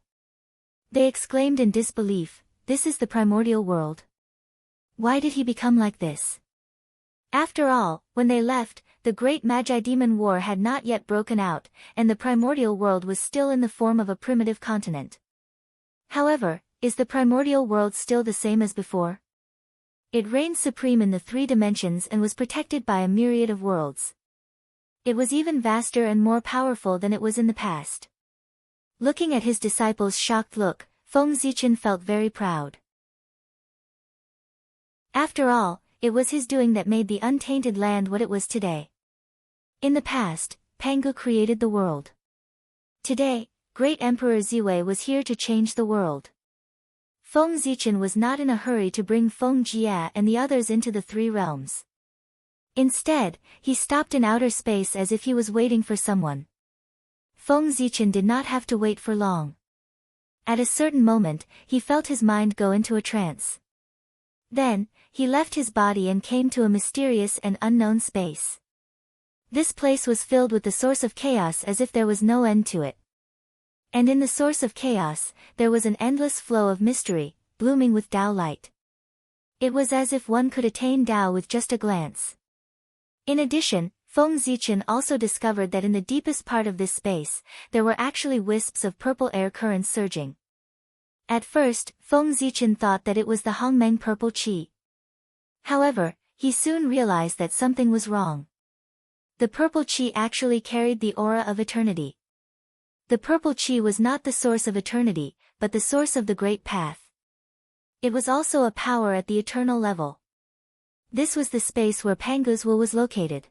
They exclaimed in disbelief, "This is the primordial world. Why did he become like this?" After all, when they left, the great Magi-Demon War had not yet broken out, and the primordial world was still in the form of a primitive continent. However, is the primordial world still the same as before? It reigned supreme in the three dimensions and was protected by a myriad of worlds. It was even vaster and more powerful than it was in the past. Looking at his disciples' shocked look, Feng Zichen felt very proud. After all, it was his doing that made the untainted land what it was today. In the past, Pangu created the world. Today, Great Emperor Ziwei was here to change the world. Feng Zichen was not in a hurry to bring Feng Jia and the others into the three realms. Instead, he stopped in outer space as if he was waiting for someone. Feng Zichen did not have to wait for long. At a certain moment, he felt his mind go into a trance. Then, he left his body and came to a mysterious and unknown space. This place was filled with the source of chaos as if there was no end to it. And in the source of chaos, there was an endless flow of mystery, blooming with Tao light. It was as if one could attain Tao with just a glance. In addition, Feng Zichen also discovered that in the deepest part of this space, there were actually wisps of purple air currents surging. At first, Feng Zichen thought that it was the Hongmeng purple qi. However, he soon realized that something was wrong. The purple qi actually carried the aura of eternity. The purple qi was not the source of eternity, but the source of the great path. It was also a power at the eternal level. This was the space where Pangu's will was located.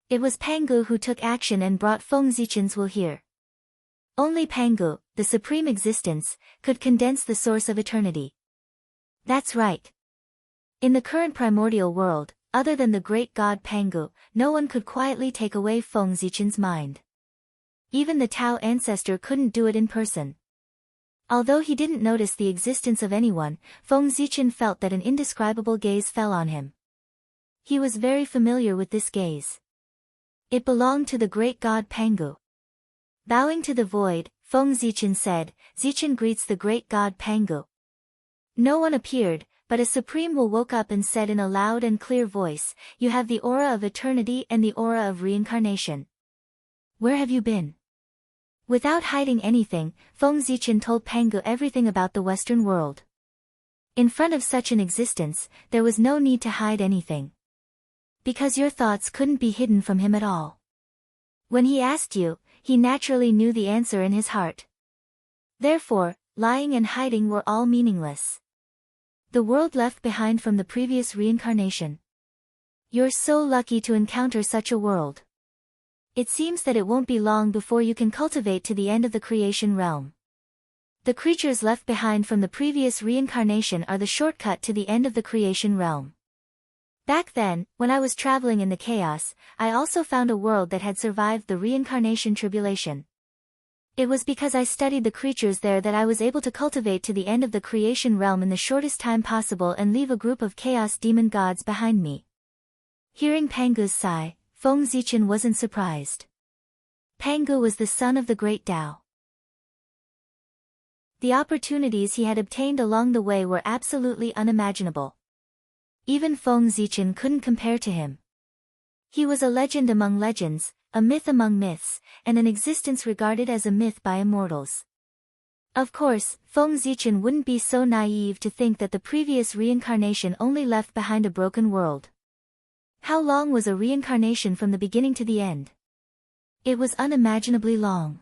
It was Pangu who took action and brought Feng Zichen's will here. Only Pangu, the supreme existence, could condense the source of eternity. That's right. In the current primordial world, other than the great god Pangu, no one could quietly take away Feng Zichen's mind. Even the Tao ancestor couldn't do it in person. Although he didn't notice the existence of anyone, Feng Zichen felt that an indescribable gaze fell on him. He was very familiar with this gaze. It belonged to the great god Pangu. Bowing to the void, Feng Zichen said, "Zichen greets the great god Pangu." No one appeared, but a supreme will woke up and said in a loud and clear voice, "You have the aura of eternity and the aura of reincarnation. Where have you been?" Without hiding anything, Feng Zichen told Pangu everything about the Western world. In front of such an existence, there was no need to hide anything. Because your thoughts couldn't be hidden from him at all. When he asked you, he naturally knew the answer in his heart. Therefore, lying and hiding were all meaningless. The world left behind from the previous reincarnation. You're so lucky to encounter such a world. It seems that it won't be long before you can cultivate to the end of the creation realm. The creatures left behind from the previous reincarnation are the shortcut to the end of the creation realm. Back then, when I was traveling in the chaos, I also found a world that had survived the reincarnation tribulation. It was because I studied the creatures there that I was able to cultivate to the end of the creation realm in the shortest time possible and leave a group of chaos demon gods behind me. Hearing Pangu's sigh, Feng Zichen wasn't surprised. Pangu was the son of the great Tao. The opportunities he had obtained along the way were absolutely unimaginable. Even Feng Zichen couldn't compare to him. He was a legend among legends, a myth among myths, and an existence regarded as a myth by immortals. Of course, Feng Zichen wouldn't be so naive to think that the previous reincarnation only left behind a broken world. How long was a reincarnation from the beginning to the end? It was unimaginably long.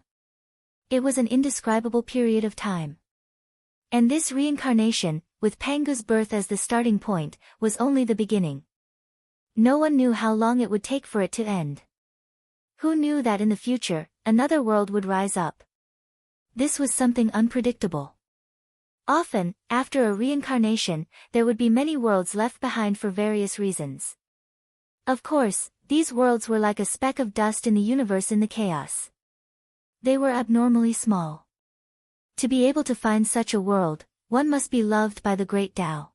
It was an indescribable period of time. And this reincarnation, with Pangu's birth as the starting point, was only the beginning. No one knew how long it would take for it to end. Who knew that in the future, another world would rise up? This was something unpredictable. Often, after a reincarnation, there would be many worlds left behind for various reasons. Of course, these worlds were like a speck of dust in the universe in the chaos. They were abnormally small. To be able to find such a world, one must be loved by the great Tao.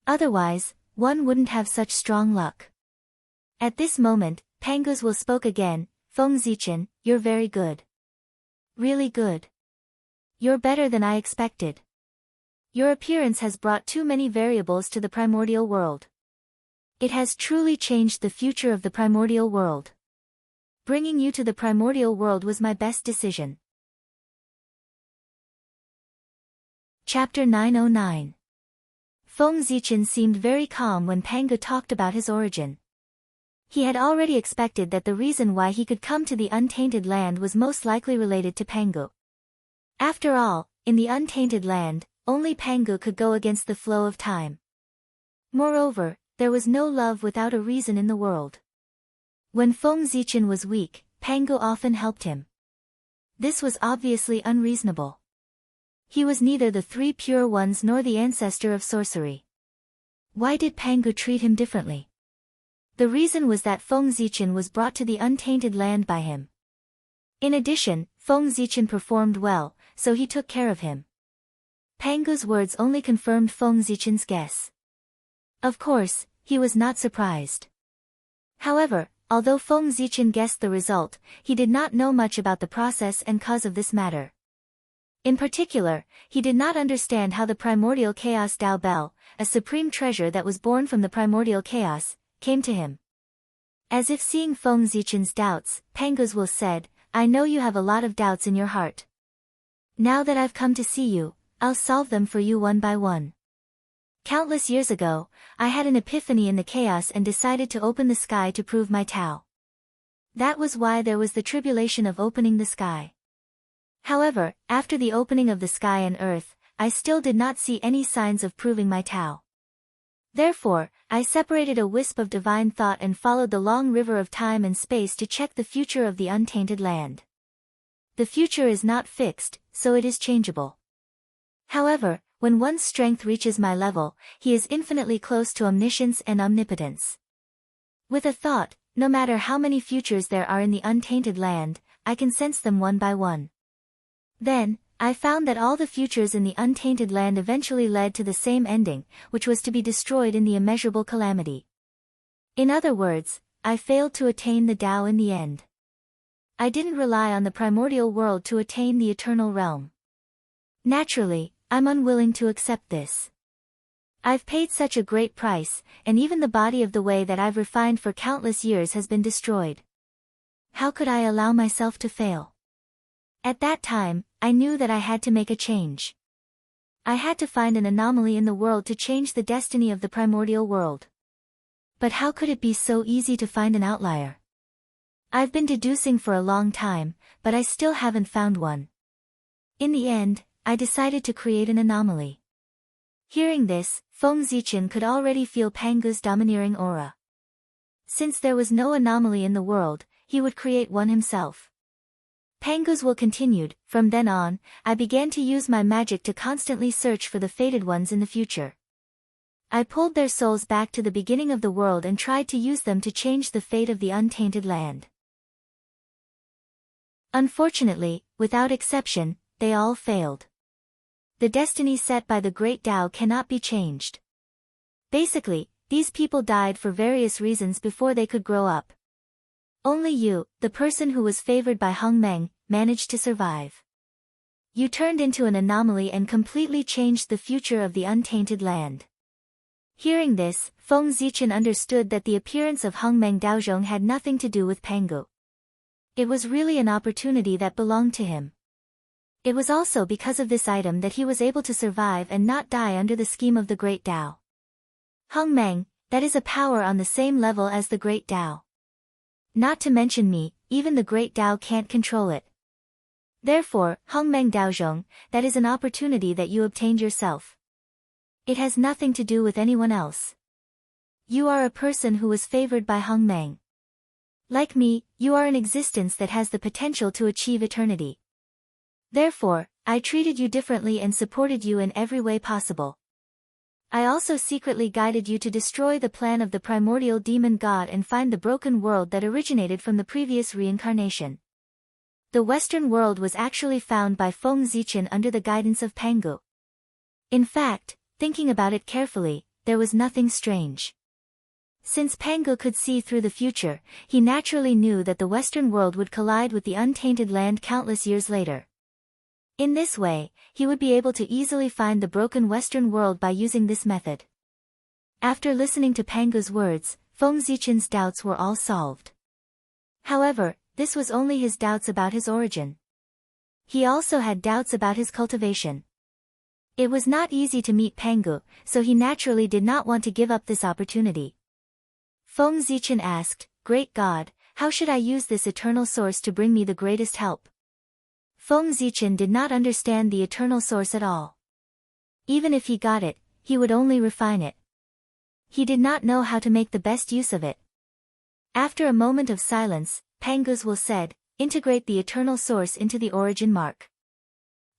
Otherwise, one wouldn't have such strong luck. At this moment, Pangu's will spoke again. Feng Zichen, you're very good. Really good. You're better than I expected. Your appearance has brought too many variables to the primordial world. It has truly changed the future of the primordial world. Bringing you to the primordial world was my best decision. Chapter 909. Feng Zichen seemed very calm when Pangu talked about his origin. He had already expected that the reason why he could come to the untainted land was most likely related to Pangu. After all, in the untainted land, only Pangu could go against the flow of time. Moreover, there was no love without a reason in the world. When Feng Zichen was weak, Pangu often helped him. This was obviously unreasonable. He was neither the three pure ones nor the ancestor of sorcery. Why did Pangu treat him differently? The reason was that Feng Zichen was brought to the untainted land by him. In addition, Feng Zichen performed well, so he took care of him. Pangu's words only confirmed Feng Zichen's guess. Of course, he was not surprised. However, although Feng Zichen guessed the result, he did not know much about the process and cause of this matter. In particular, he did not understand how the primordial chaos Dao Bell, a supreme treasure that was born from the primordial chaos, came to him. As if seeing Feng Zichen's doubts, Pangu's will said, I know you have a lot of doubts in your heart. Now that I've come to see you, I'll solve them for you one by one. Countless years ago, I had an epiphany in the chaos and decided to open the sky to prove my Tao. That was why there was the tribulation of opening the sky. However, after the opening of the sky and earth, I still did not see any signs of proving my Tao. Therefore, I separated a wisp of divine thought and followed the long river of time and space to check the future of the untainted land. The future is not fixed, so it is changeable. However, when one's strength reaches my level, he is infinitely close to omniscience and omnipotence. With a thought, no matter how many futures there are in the untainted land, I can sense them one by one. Then, I found that all the futures in the untainted land eventually led to the same ending, which was to be destroyed in the immeasurable calamity. In other words, I failed to attain the Tao in the end. I didn't rely on the primordial world to attain the eternal realm. Naturally, I'm unwilling to accept this. I've paid such a great price, and even the body of the way that I've refined for countless years has been destroyed. How could I allow myself to fail? At that time, I knew that I had to make a change. I had to find an anomaly in the world to change the destiny of the primordial world. But how could it be so easy to find an outlier? I've been deducing for a long time, but I still haven't found one. In the end, I decided to create an anomaly. Hearing this, Feng Zichen could already feel Pangu's domineering aura. Since there was no anomaly in the world, he would create one himself. Pangu's will continued. From then on, I began to use my magic to constantly search for the fated ones in the future. I pulled their souls back to the beginning of the world and tried to use them to change the fate of the untainted land. Unfortunately, without exception, they all failed. The destiny set by the Great Tao cannot be changed. Basically, these people died for various reasons before they could grow up. Only you, the person who was favored by Hong Meng, managed to survive. You turned into an anomaly and completely changed the future of the untainted land. Hearing this, Feng Zichen understood that the appearance of Hong Meng Daozhong had nothing to do with Pangu. It was really an opportunity that belonged to him. It was also because of this item that he was able to survive and not die under the scheme of the Great Tao. Hong Meng, that is a power on the same level as the Great Tao. Not to mention me, even the Great Tao can't control it. Therefore, Hong Meng Daozhong, that is an opportunity that you obtained yourself. It has nothing to do with anyone else. You are a person who was favored by Hong Meng. Like me, you are an existence that has the potential to achieve eternity. Therefore, I treated you differently and supported you in every way possible. I also secretly guided you to destroy the plan of the primordial demon god and find the broken world that originated from the previous reincarnation. The Western world was actually found by Feng Zichen under the guidance of Pangu. In fact, thinking about it carefully, there was nothing strange. Since Pangu could see through the future, he naturally knew that the Western world would collide with the untainted land countless years later. In this way, he would be able to easily find the broken Western world by using this method. After listening to Pangu's words, Feng Zichen's doubts were all solved. However, this was only his doubts about his origin. He also had doubts about his cultivation. It was not easy to meet Pangu, so he naturally did not want to give up this opportunity. Feng Zichen asked, "Great God, how should I use this eternal source to bring me the greatest help?" Feng Zichen did not understand the eternal source at all. Even if he got it, he would only refine it. He did not know how to make the best use of it. After a moment of silence, Pangu's will said, "Integrate the eternal source into the origin mark.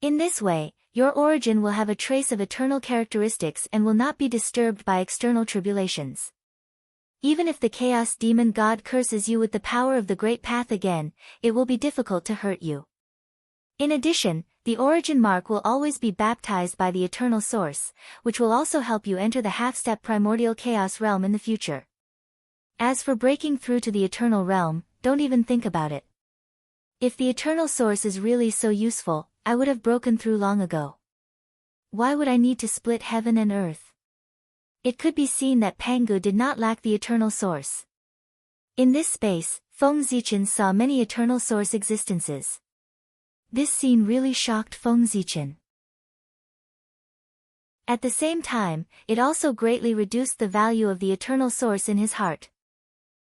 In this way, your origin will have a trace of eternal characteristics and will not be disturbed by external tribulations. Even if the chaos demon god curses you with the power of the great path again, it will be difficult to hurt you. In addition, the origin mark will always be baptized by the eternal source, which will also help you enter the half-step primordial chaos realm in the future. As for breaking through to the eternal realm, don't even think about it. If the eternal source is really so useful, I would have broken through long ago. Why would I need to split heaven and earth?" It could be seen that Pangu did not lack the eternal source. In this space, Feng Zichen saw many eternal source existences. This scene really shocked Feng Zichen. At the same time, it also greatly reduced the value of the eternal source in his heart.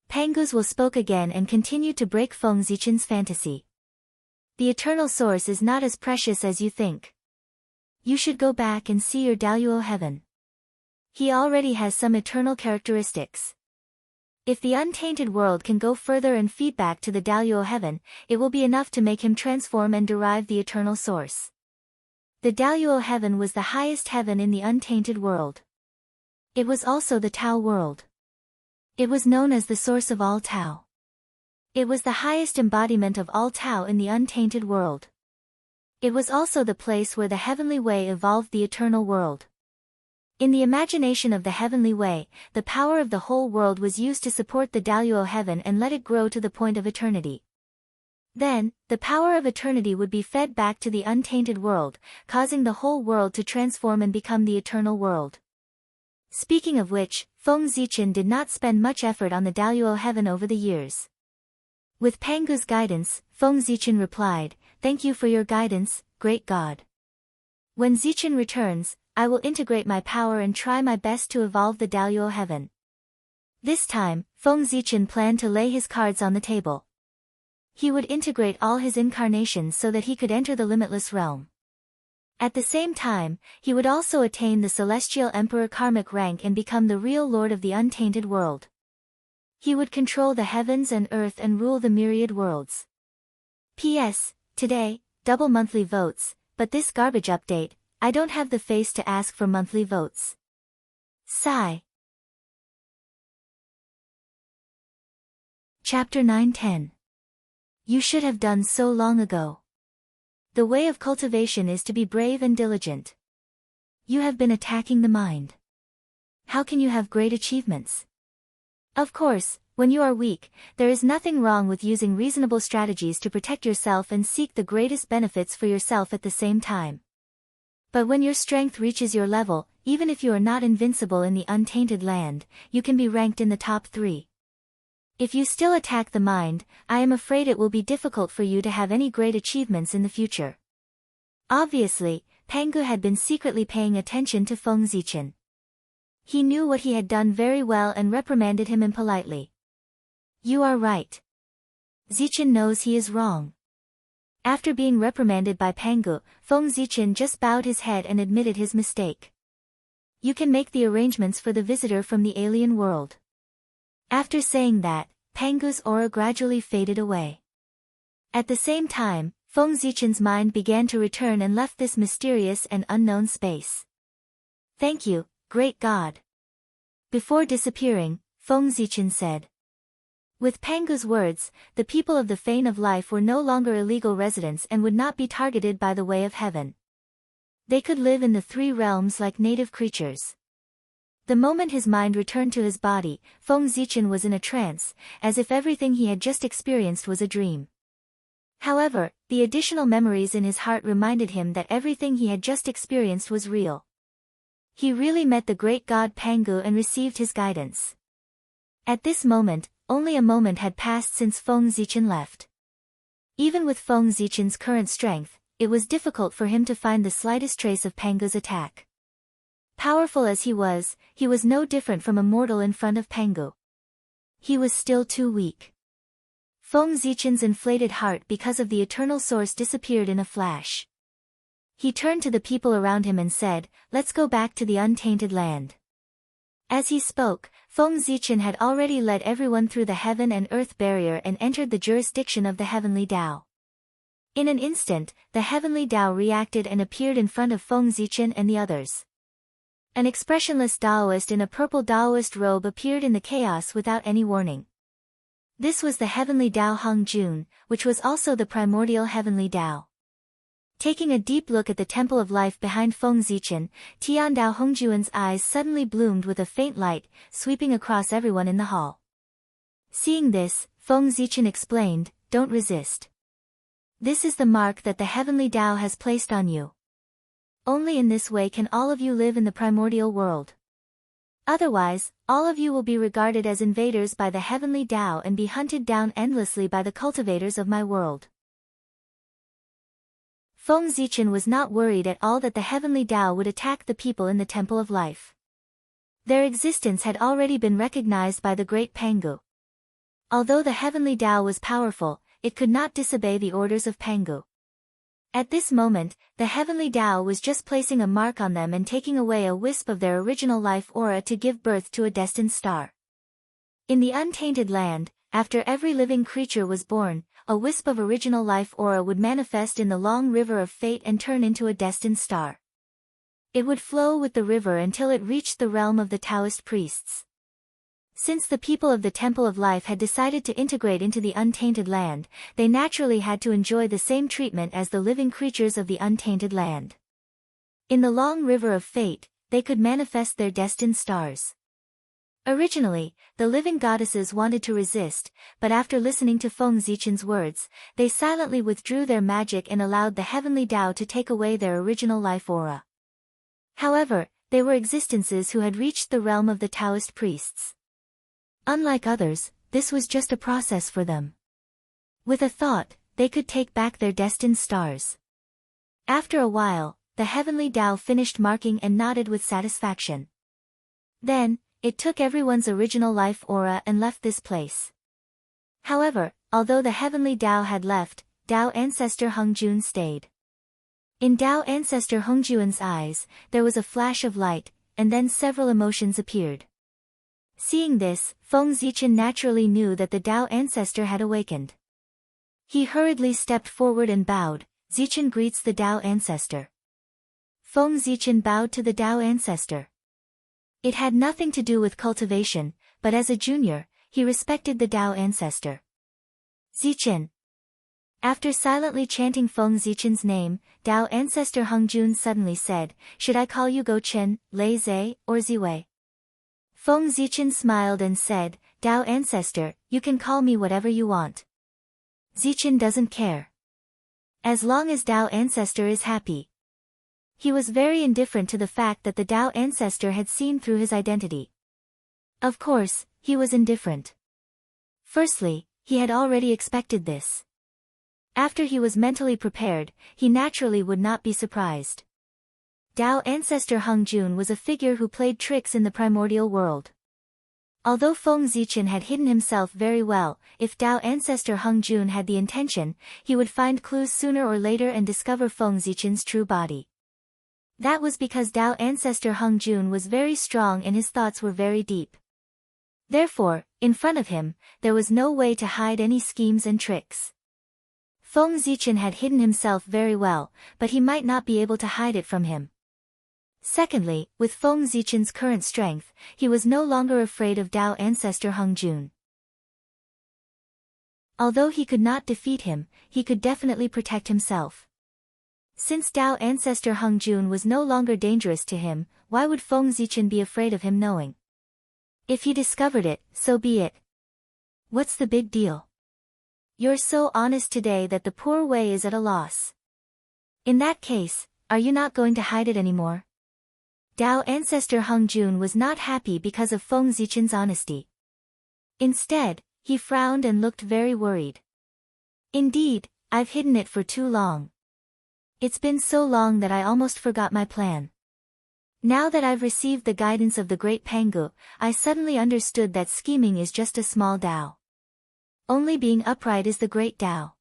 Pangu's will spoke again and continued to break Feng Zichen's fantasy. "The eternal source is not as precious as you think. You should go back and see your Daoyuo heaven. He already has some eternal characteristics. If the untainted world can go further and feed back to the Daoyuo heaven, it will be enough to make him transform and derive the eternal source." The Daoyuo heaven was the highest heaven in the untainted world. It was also the Tao world. It was known as the source of all Tao. It was the highest embodiment of all Tao in the untainted world. It was also the place where the heavenly way evolved the eternal world. In the imagination of the heavenly way, the power of the whole world was used to support the Daoyuo heaven and let it grow to the point of eternity. Then, the power of eternity would be fed back to the untainted world, causing the whole world to transform and become the eternal world. Speaking of which, Feng Zichen did not spend much effort on the Daoyuo heaven over the years. With Pangu's guidance, Feng Zichen replied, "Thank you for your guidance, great God. When Zichen returns, I will integrate my power and try my best to evolve the Daoyuo heaven." This time, Feng Zichen planned to lay his cards on the table. He would integrate all his incarnations so that he could enter the limitless realm. At the same time, he would also attain the Celestial Emperor karmic rank and become the real lord of the untainted world. He would control the heavens and earth and rule the myriad worlds. P.S. Today, double monthly votes, but this garbage update, I don't have the face to ask for monthly votes. Sigh. Chapter 910. You should have done so long ago. The way of cultivation is to be brave and diligent. You have been attacking the mind. How can you have great achievements? Of course, when you are weak, there is nothing wrong with using reasonable strategies to protect yourself and seek the greatest benefits for yourself at the same time. But when your strength reaches your level, even if you are not invincible in the untainted land, you can be ranked in the top 3. If you still attack the mind, I am afraid it will be difficult for you to have any great achievements in the future. Obviously, Pangu had been secretly paying attention to Feng Zichen. He knew what he had done very well and reprimanded him impolitely. You are right. Zichen knows he is wrong. After being reprimanded by Pangu, Feng Zichen just bowed his head and admitted his mistake. You can make the arrangements for the visitor from the alien world. After saying that, Pangu's aura gradually faded away. At the same time, Feng Zichen's mind began to return and left this mysterious and unknown space. Thank you, great God. Before disappearing, Feng Zichen said. With Pangu's words, the people of the Fane of Life were no longer illegal residents and would not be targeted by the way of heaven. They could live in the 3 realms like native creatures. The moment his mind returned to his body, Feng Zichen was in a trance, as if everything he had just experienced was a dream. However, the additional memories in his heart reminded him that everything he had just experienced was real. He really met the great god Pangu and received his guidance. At this moment, only a moment had passed since Feng Zichen left. Even with Feng Zichen's current strength, it was difficult for him to find the slightest trace of Pangu's attack. Powerful as he was no different from a mortal in front of Pangu. He was still too weak. Feng Zichen's inflated heart because of the eternal source disappeared in a flash. He turned to the people around him and said, "Let's go back to the untainted land." As he spoke, Feng Zichen had already led everyone through the heaven and earth barrier and entered the jurisdiction of the heavenly Tao. In an instant, the heavenly Tao reacted and appeared in front of Feng Zichen and the others. An expressionless Taoist in a purple Taoist robe appeared in the chaos without any warning. This was the heavenly Tao Hong Jun, which was also the primordial heavenly Tao. Taking a deep look at the temple of life behind Feng Zichen, Tian Dao Hongjuan's eyes suddenly bloomed with a faint light, sweeping across everyone in the hall. Seeing this, Feng Zichen explained, "Don't resist. This is the mark that the heavenly Tao has placed on you. Only in this way can all of you live in the primordial world. Otherwise, all of you will be regarded as invaders by the heavenly Tao and be hunted down endlessly by the cultivators of my world." Feng Zichen was not worried at all that the heavenly Tao would attack the people in the Temple of Life. Their existence had already been recognized by the great Pangu. Although the heavenly Tao was powerful, it could not disobey the orders of Pangu. At this moment, the heavenly Tao was just placing a mark on them and taking away a wisp of their original life aura to give birth to a destined star. In the untainted land, after every living creature was born, a wisp of original life aura would manifest in the long river of fate and turn into a destined star. It would flow with the river until it reached the realm of the Taoist priests. Since the people of the Temple of Life had decided to integrate into the untainted land, they naturally had to enjoy the same treatment as the living creatures of the untainted land. In the long river of fate, they could manifest their destined stars. Originally, the living goddesses wanted to resist, but after listening to Feng Zichen's words, they silently withdrew their magic and allowed the heavenly Tao to take away their original life aura. However, they were existences who had reached the realm of the Taoist priests. Unlike others, this was just a process for them. With a thought, they could take back their destined stars. After a while, the heavenly Tao finished marking and nodded with satisfaction. Then, it took everyone's original life aura and left this place. However, although the heavenly Tao had left, Tao Ancestor Hongjun stayed. In Tao Ancestor Hongjuan's eyes, there was a flash of light, and then several emotions appeared. Seeing this, Feng Zichen naturally knew that the Tao Ancestor had awakened. He hurriedly stepped forward and bowed. "Zichen greets the Tao Ancestor." Feng Zichen bowed to the Tao Ancestor. It had nothing to do with cultivation, but as a junior, he respected the Tao Ancestor. "Zichen." After silently chanting Feng Zichen's name, Tao ancestor Hengjun suddenly said, "Should I call you Go Chen, Lei Zhe, or Ziwei?" Feng Zichen smiled and said, "Tao ancestor, you can call me whatever you want. Zichen doesn't care. As long as Tao ancestor is happy." He was very indifferent to the fact that the Tao ancestor had seen through his identity. Of course, he was indifferent. Firstly, he had already expected this. After he was mentally prepared, he naturally would not be surprised. Tao ancestor Hengjun was a figure who played tricks in the primordial world. Although Feng Zichen had hidden himself very well, if Tao ancestor Hengjun had the intention, he would find clues sooner or later and discover Feng Zichen's true body. That was because Tao ancestor Hengjun was very strong and his thoughts were very deep. Therefore, in front of him, there was no way to hide any schemes and tricks. Feng Zichen had hidden himself very well, but he might not be able to hide it from him. Secondly, with Feng Zichen's current strength, he was no longer afraid of Tao ancestor Hengjun. Although he could not defeat him, he could definitely protect himself. Since Tao ancestor Hengjun was no longer dangerous to him, why would Feng Zichen be afraid of him knowing? If he discovered it, so be it. What's the big deal? You're so honest today that the poor Wei is at a loss. In that case, are you not going to hide it anymore? Tao ancestor Hengjun was not happy because of Feng Zichen's honesty. Instead, he frowned and looked very worried. Indeed, I've hidden it for too long. It's been so long that I almost forgot my plan. Now that I've received the guidance of the great Pangu, I suddenly understood that scheming is just a small Tao. Only being upright is the great Tao.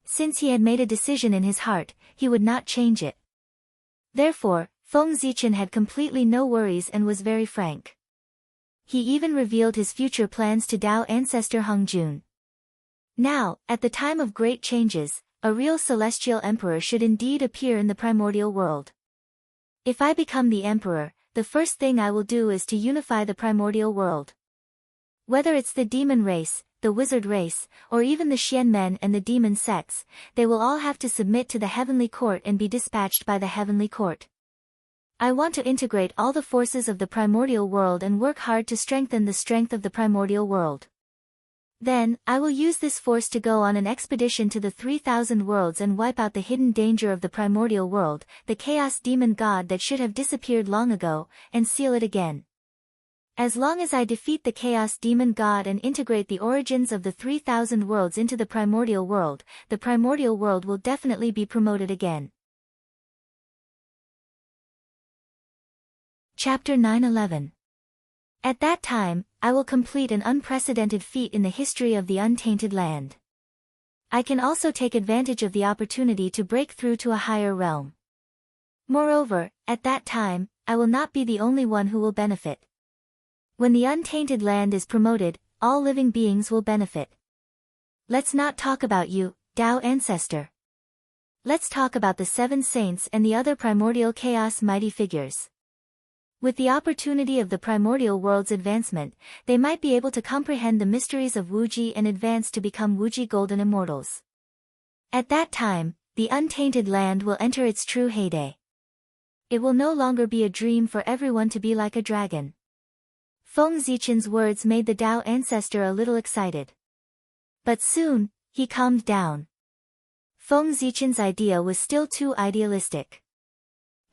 Since he had made a decision in his heart, he would not change it. Therefore, Feng Zichen had completely no worries and was very frank. He even revealed his future plans to Tao ancestor Hengjun. Now, at the time of great changes, a real celestial emperor should indeed appear in the primordial world. If I become the emperor, the first thing I will do is to unify the primordial world. Whether it's the demon race, the wizard race, or even the Xian men and the demon sects, they will all have to submit to the heavenly court and be dispatched by the heavenly court. I want to integrate all the forces of the primordial world and work hard to strengthen the strength of the primordial world. Then, I will use this force to go on an expedition to the 3,000 worlds and wipe out the hidden danger of the primordial world, the chaos demon god that should have disappeared long ago, and seal it again. As long as I defeat the chaos demon god and integrate the origins of the 3,000 worlds into the primordial world will definitely be promoted again. Chapter 9-11. At that time, I will complete an unprecedented feat in the history of the untainted land. I can also take advantage of the opportunity to break through to a higher realm. Moreover, at that time, I will not be the only one who will benefit. When the untainted land is promoted, all living beings will benefit. Let's not talk about you, Tao ancestor. Let's talk about the 7 saints and the other primordial chaos mighty figures. With the opportunity of the primordial world's advancement, they might be able to comprehend the mysteries of Wuji and advance to become Wuji golden immortals. At that time, the untainted land will enter its true heyday. It will no longer be a dream for everyone to be like a dragon. Feng Zichen's words made the Tao ancestor a little excited. But soon, he calmed down. Feng Zichen's idea was still too idealistic.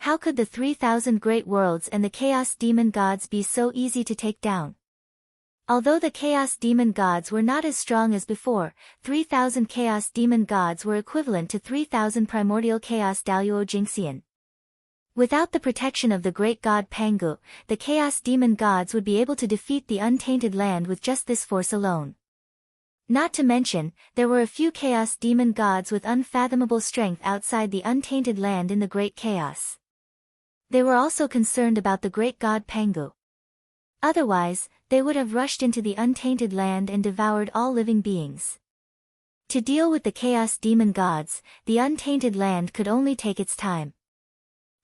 How could the 3,000 great worlds and the chaos demon gods be so easy to take down? Although the chaos demon gods were not as strong as before, 3,000 chaos demon gods were equivalent to 3,000 primordial chaos Daluo Jingxian. Without the protection of the great god Pangu, the chaos demon gods would be able to defeat the untainted land with just this force alone. Not to mention, there were a few chaos demon gods with unfathomable strength outside the untainted land in the great chaos. They were also concerned about the great god Pangu. Otherwise, they would have rushed into the untainted land and devoured all living beings. To deal with the chaos demon gods, the untainted land could only take its time.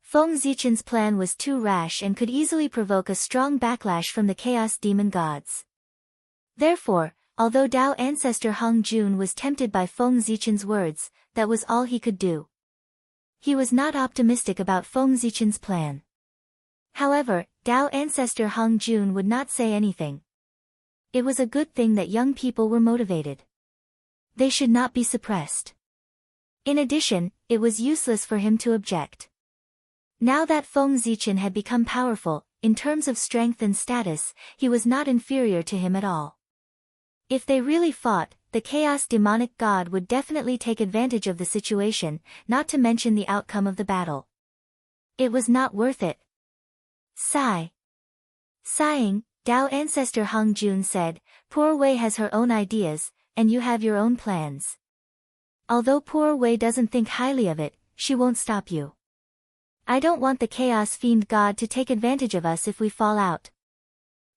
Feng Zichen's plan was too rash and could easily provoke a strong backlash from the chaos demon gods. Therefore, Although Tao ancestor Hung Jun was tempted by Feng Zichen's words, that was all he could do. He was not optimistic about Feng Zichen's plan. However, Tao ancestor Hung Jun would not say anything. It was a good thing that young people were motivated. They should not be suppressed. In addition, it was useless for him to object. Now that Feng Zichen had become powerful, in terms of strength and status, he was not inferior to him at all. If they really fought, the chaos demonic god would definitely take advantage of the situation, not to mention the outcome of the battle. It was not worth it. Sigh. Sighing, Tao ancestor Hung Jun said, Poor Wei has her own ideas, and you have your own plans. Although Poor Wei doesn't think highly of it, she won't stop you. I don't want the Chaos Fiend God to take advantage of us if we fall out.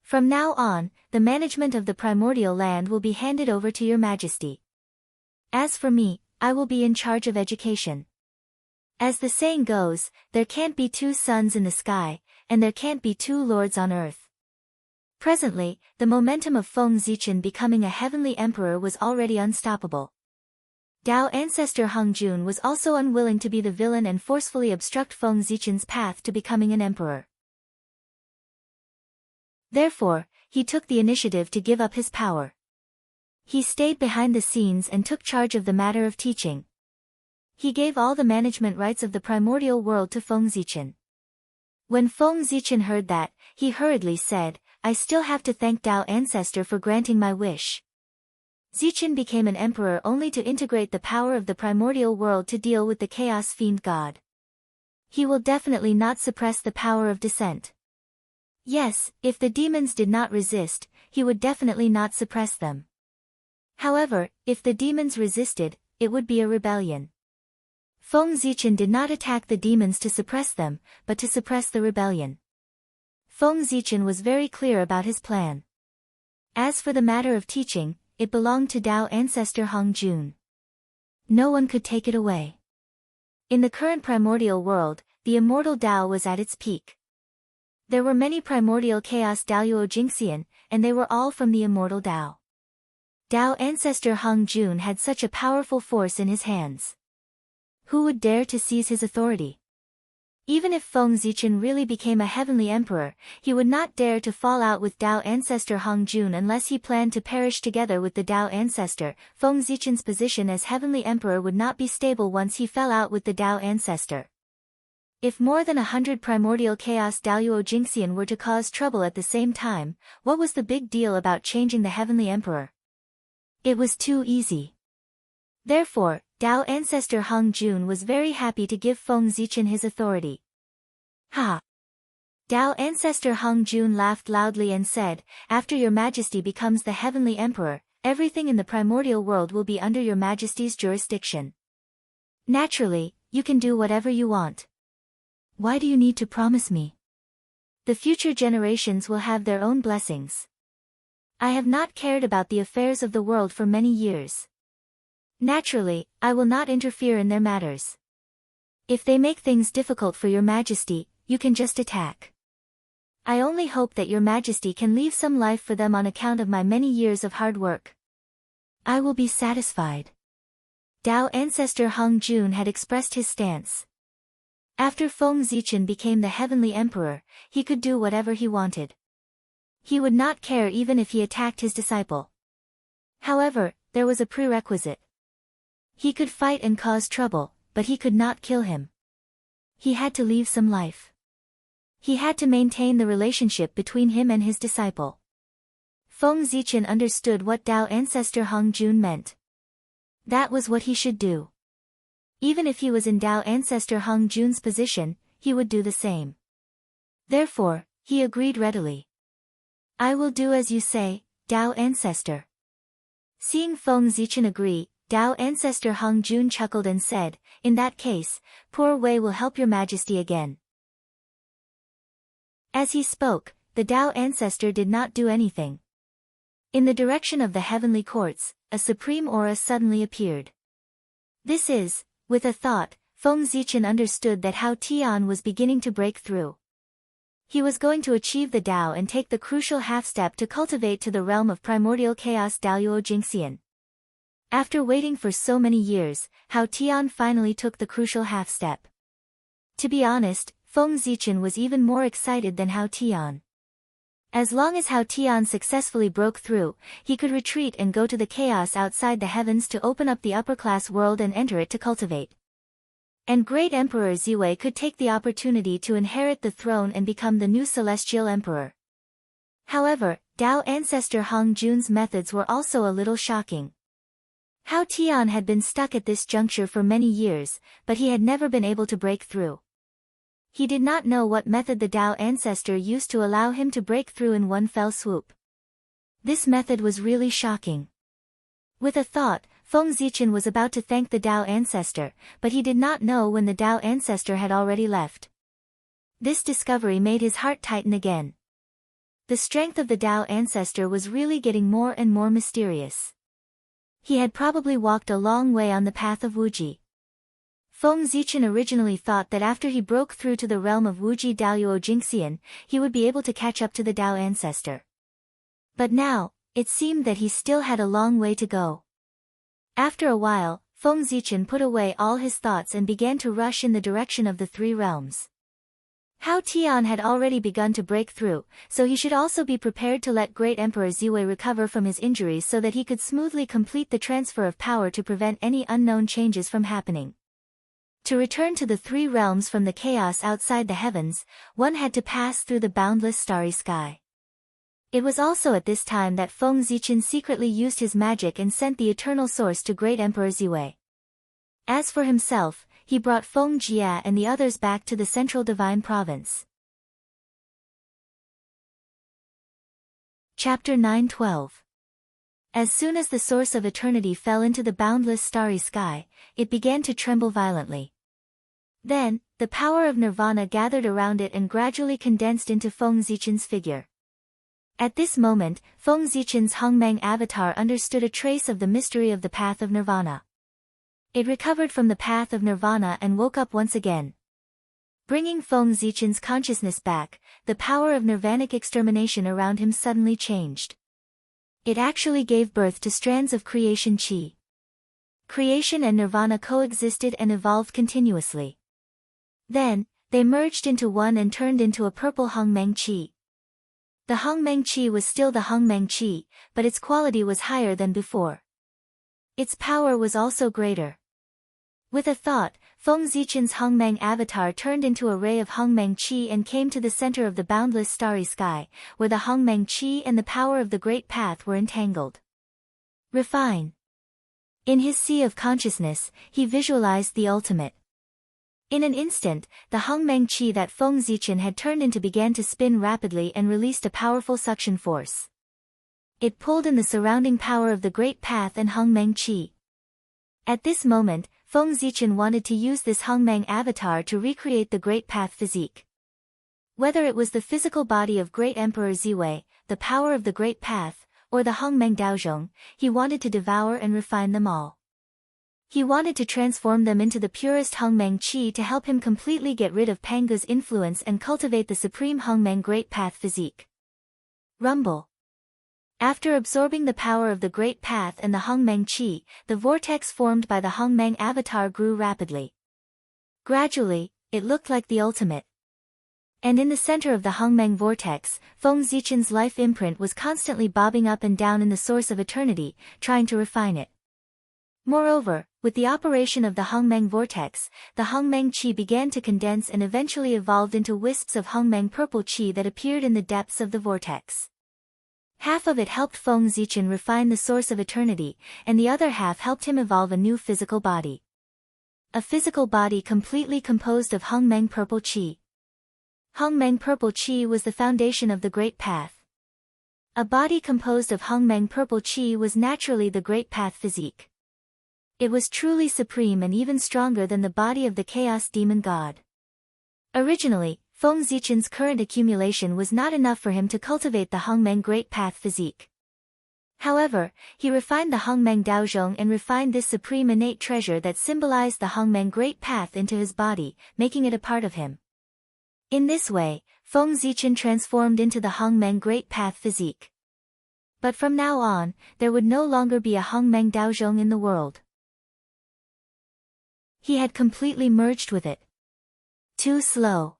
From now on, the management of the primordial land will be handed over to your majesty. As for me, I will be in charge of education. As the saying goes, there can't be two suns in the sky, and there can't be two lords on earth. Presently, the momentum of Feng Zichen becoming a heavenly emperor was already unstoppable. Tao ancestor Hung Jun was also unwilling to be the villain and forcefully obstruct Feng Zichen's path to becoming an emperor. Therefore, he took the initiative to give up his power. He stayed behind the scenes and took charge of the matter of teaching. He gave all the management rights of the primordial world to Feng Zichen. When Feng Zichen heard that, he hurriedly said, I still have to thank Tao ancestor for granting my wish. Zichen became an emperor only to integrate the power of the primordial world to deal with the Chaos Fiend God. He will definitely not suppress the power of dissent. Yes, if the demons did not resist, he would definitely not suppress them. However, if the demons resisted, it would be a rebellion. Feng Zichen did not attack the demons to suppress them, but to suppress the rebellion. Feng Zichen was very clear about his plan. As for the matter of teaching, it belonged to Tao ancestor Hung Jun. No one could take it away. In the current primordial world, the immortal Tao was at its peak. There were many primordial chaos Daoyuo Jingxian, and they were all from the immortal Tao. Tao ancestor Hung Jun had such a powerful force in his hands. Who would dare to seize his authority? Even if Feng Zichen really became a heavenly emperor, he would not dare to fall out with Tao ancestor Hung Jun unless he planned to perish together with the Tao ancestor. Feng Zichen's position as heavenly emperor would not be stable once he fell out with the Tao ancestor. If more than 100 primordial chaos Daoyuo Jingxian were to cause trouble at the same time, what was the big deal about changing the heavenly emperor? It was too easy. Therefore, Tao ancestor Hung Jun was very happy to give Feng Zichen his authority. Ha! Tao ancestor Hung Jun laughed loudly and said, After your majesty becomes the heavenly emperor, everything in the primordial world will be under your majesty's jurisdiction. Naturally, you can do whatever you want. Why do you need to promise me? The future generations will have their own blessings. I have not cared about the affairs of the world for many years. Naturally, I will not interfere in their matters. If they make things difficult for your majesty, you can just attack. I only hope that your majesty can leave some life for them on account of my many years of hard work. I will be satisfied. Tao ancestor Hung Jun had expressed his stance. After Feng Zichen became the heavenly emperor, he could do whatever he wanted. He would not care even if he attacked his disciple. However, there was a prerequisite. He could fight and cause trouble, but he could not kill him. He had to leave some life. He had to maintain the relationship between him and his disciple. Feng Zichen understood what Tao ancestor Hung Jun meant. That was what he should do. Even if he was in Tao ancestor Hung Jun's position, he would do the same. Therefore, he agreed readily. I will do as you say, Tao ancestor. Seeing Feng Zichen agree, Tao ancestor Hung Jun chuckled and said, In that case, Poor Wei will help your majesty again. As he spoke, the Tao ancestor did not do anything. In the direction of the heavenly courts, a supreme aura suddenly appeared. This is, with a thought, Feng Zichen understood that Hao Tian was beginning to break through. He was going to achieve the Tao and take the crucial half-step to cultivate to the realm of primordial chaos Daoyuo Jingxian. After waiting for so many years, Hao Tian finally took the crucial half-step. To be honest, Feng Zichen was even more excited than Hao Tian. As long as Hao Tian successfully broke through, he could retreat and go to the chaos outside the heavens to open up the upper-class world and enter it to cultivate. And Great Emperor Ziwei could take the opportunity to inherit the throne and become the new celestial emperor. However, Tao ancestor Hong Jun's methods were also a little shocking. Hao Tian had been stuck at this juncture for many years, but he had never been able to break through. He did not know what method the Tao ancestor used to allow him to break through in one fell swoop. This method was really shocking. With a thought, Feng Zichen was about to thank the Tao ancestor, but he did not know when the Tao ancestor had already left. This discovery made his heart tighten again. The strength of the Tao ancestor was really getting more and more mysterious. He had probably walked a long way on the path of Wuji. Feng Zichen originally thought that after he broke through to the realm of Wuji Daoyuo Jingxian, he would be able to catch up to the Tao ancestor. But now, it seemed that he still had a long way to go. After a while, Feng Zichen put away all his thoughts and began to rush in the direction of the three realms. Hao Tian had already begun to break through, so he should also be prepared to let Great Emperor Ziwei recover from his injuries so that he could smoothly complete the transfer of power to prevent any unknown changes from happening. To return to the three realms from the chaos outside the heavens, one had to pass through the boundless starry sky. It was also at this time that Feng Zichen secretly used his magic and sent the eternal source to Great Emperor Ziwei. As for himself, he brought Feng Jia and the others back to the central divine province. Chapter 9-12. As soon as the source of eternity fell into the boundless starry sky, it began to tremble violently. Then, the power of nirvana gathered around it and gradually condensed into Feng Zichen's figure. At this moment, Feng Zichen's Hongmeng avatar understood a trace of the mystery of the path of nirvana. It recovered from the path of nirvana and woke up once again. Bringing Feng Zichen's consciousness back, the power of nirvanic extermination around him suddenly changed. It actually gave birth to strands of creation chi. Creation and nirvana coexisted and evolved continuously. Then, they merged into one and turned into a purple Hongmeng Qi. The Hongmeng Qi was still the Hongmeng Qi, but its quality was higher than before. Its power was also greater. With a thought, Feng Zichen's Hongmeng avatar turned into a ray of Hongmeng Qi and came to the center of the boundless starry sky, where the Hongmeng Qi and the power of the Great Path were entangled. Refine. In his sea of consciousness, he visualized the ultimate. In an instant, the Hongmeng Qi that Feng Zichen had turned into began to spin rapidly and released a powerful suction force. It pulled in the surrounding power of the Great Path and Hongmeng Qi. At this moment, Feng Zichen wanted to use this Hongmeng avatar to recreate the Great Path physique. Whether it was the physical body of Great Emperor Ziwei, the power of the Great Path, or the Hongmeng Daozhong, he wanted to devour and refine them all. He wanted to transform them into the purest Hongmeng Qi to help him completely get rid of Panga's influence and cultivate the supreme Hongmeng Great Path physique. Rumble. After absorbing the power of the Great Path and the Hongmeng Qi, the vortex formed by the Hongmeng avatar grew rapidly. Gradually, it looked like the ultimate. And in the center of the Hongmeng vortex, Feng Zichen's life imprint was constantly bobbing up and down in the source of eternity, trying to refine it. Moreover, with the operation of the Hongmeng vortex, the Hongmeng Qi began to condense and eventually evolved into wisps of Hongmeng purple Qi that appeared in the depths of the vortex. Half of it helped Feng Zichen refine the source of eternity, and the other half helped him evolve a new physical body. A physical body completely composed of Hongmeng purple Qi. Hongmeng purple Qi was the foundation of the Great Path. A body composed of Hongmeng purple Qi was naturally the Great Path physique. It was truly supreme and even stronger than the body of the Chaos Demon God. Originally, Feng Zichen's current accumulation was not enough for him to cultivate the Hongmeng Great Path physique. However, he refined the Hongmeng Daozhong and refined this supreme innate treasure that symbolized the Hongmeng Great Path into his body, making it a part of him. In this way, Feng Zichen transformed into the Hongmeng Great Path physique. But from now on, there would no longer be a Hongmeng Daozhong in the world. He had completely merged with it. Too slow.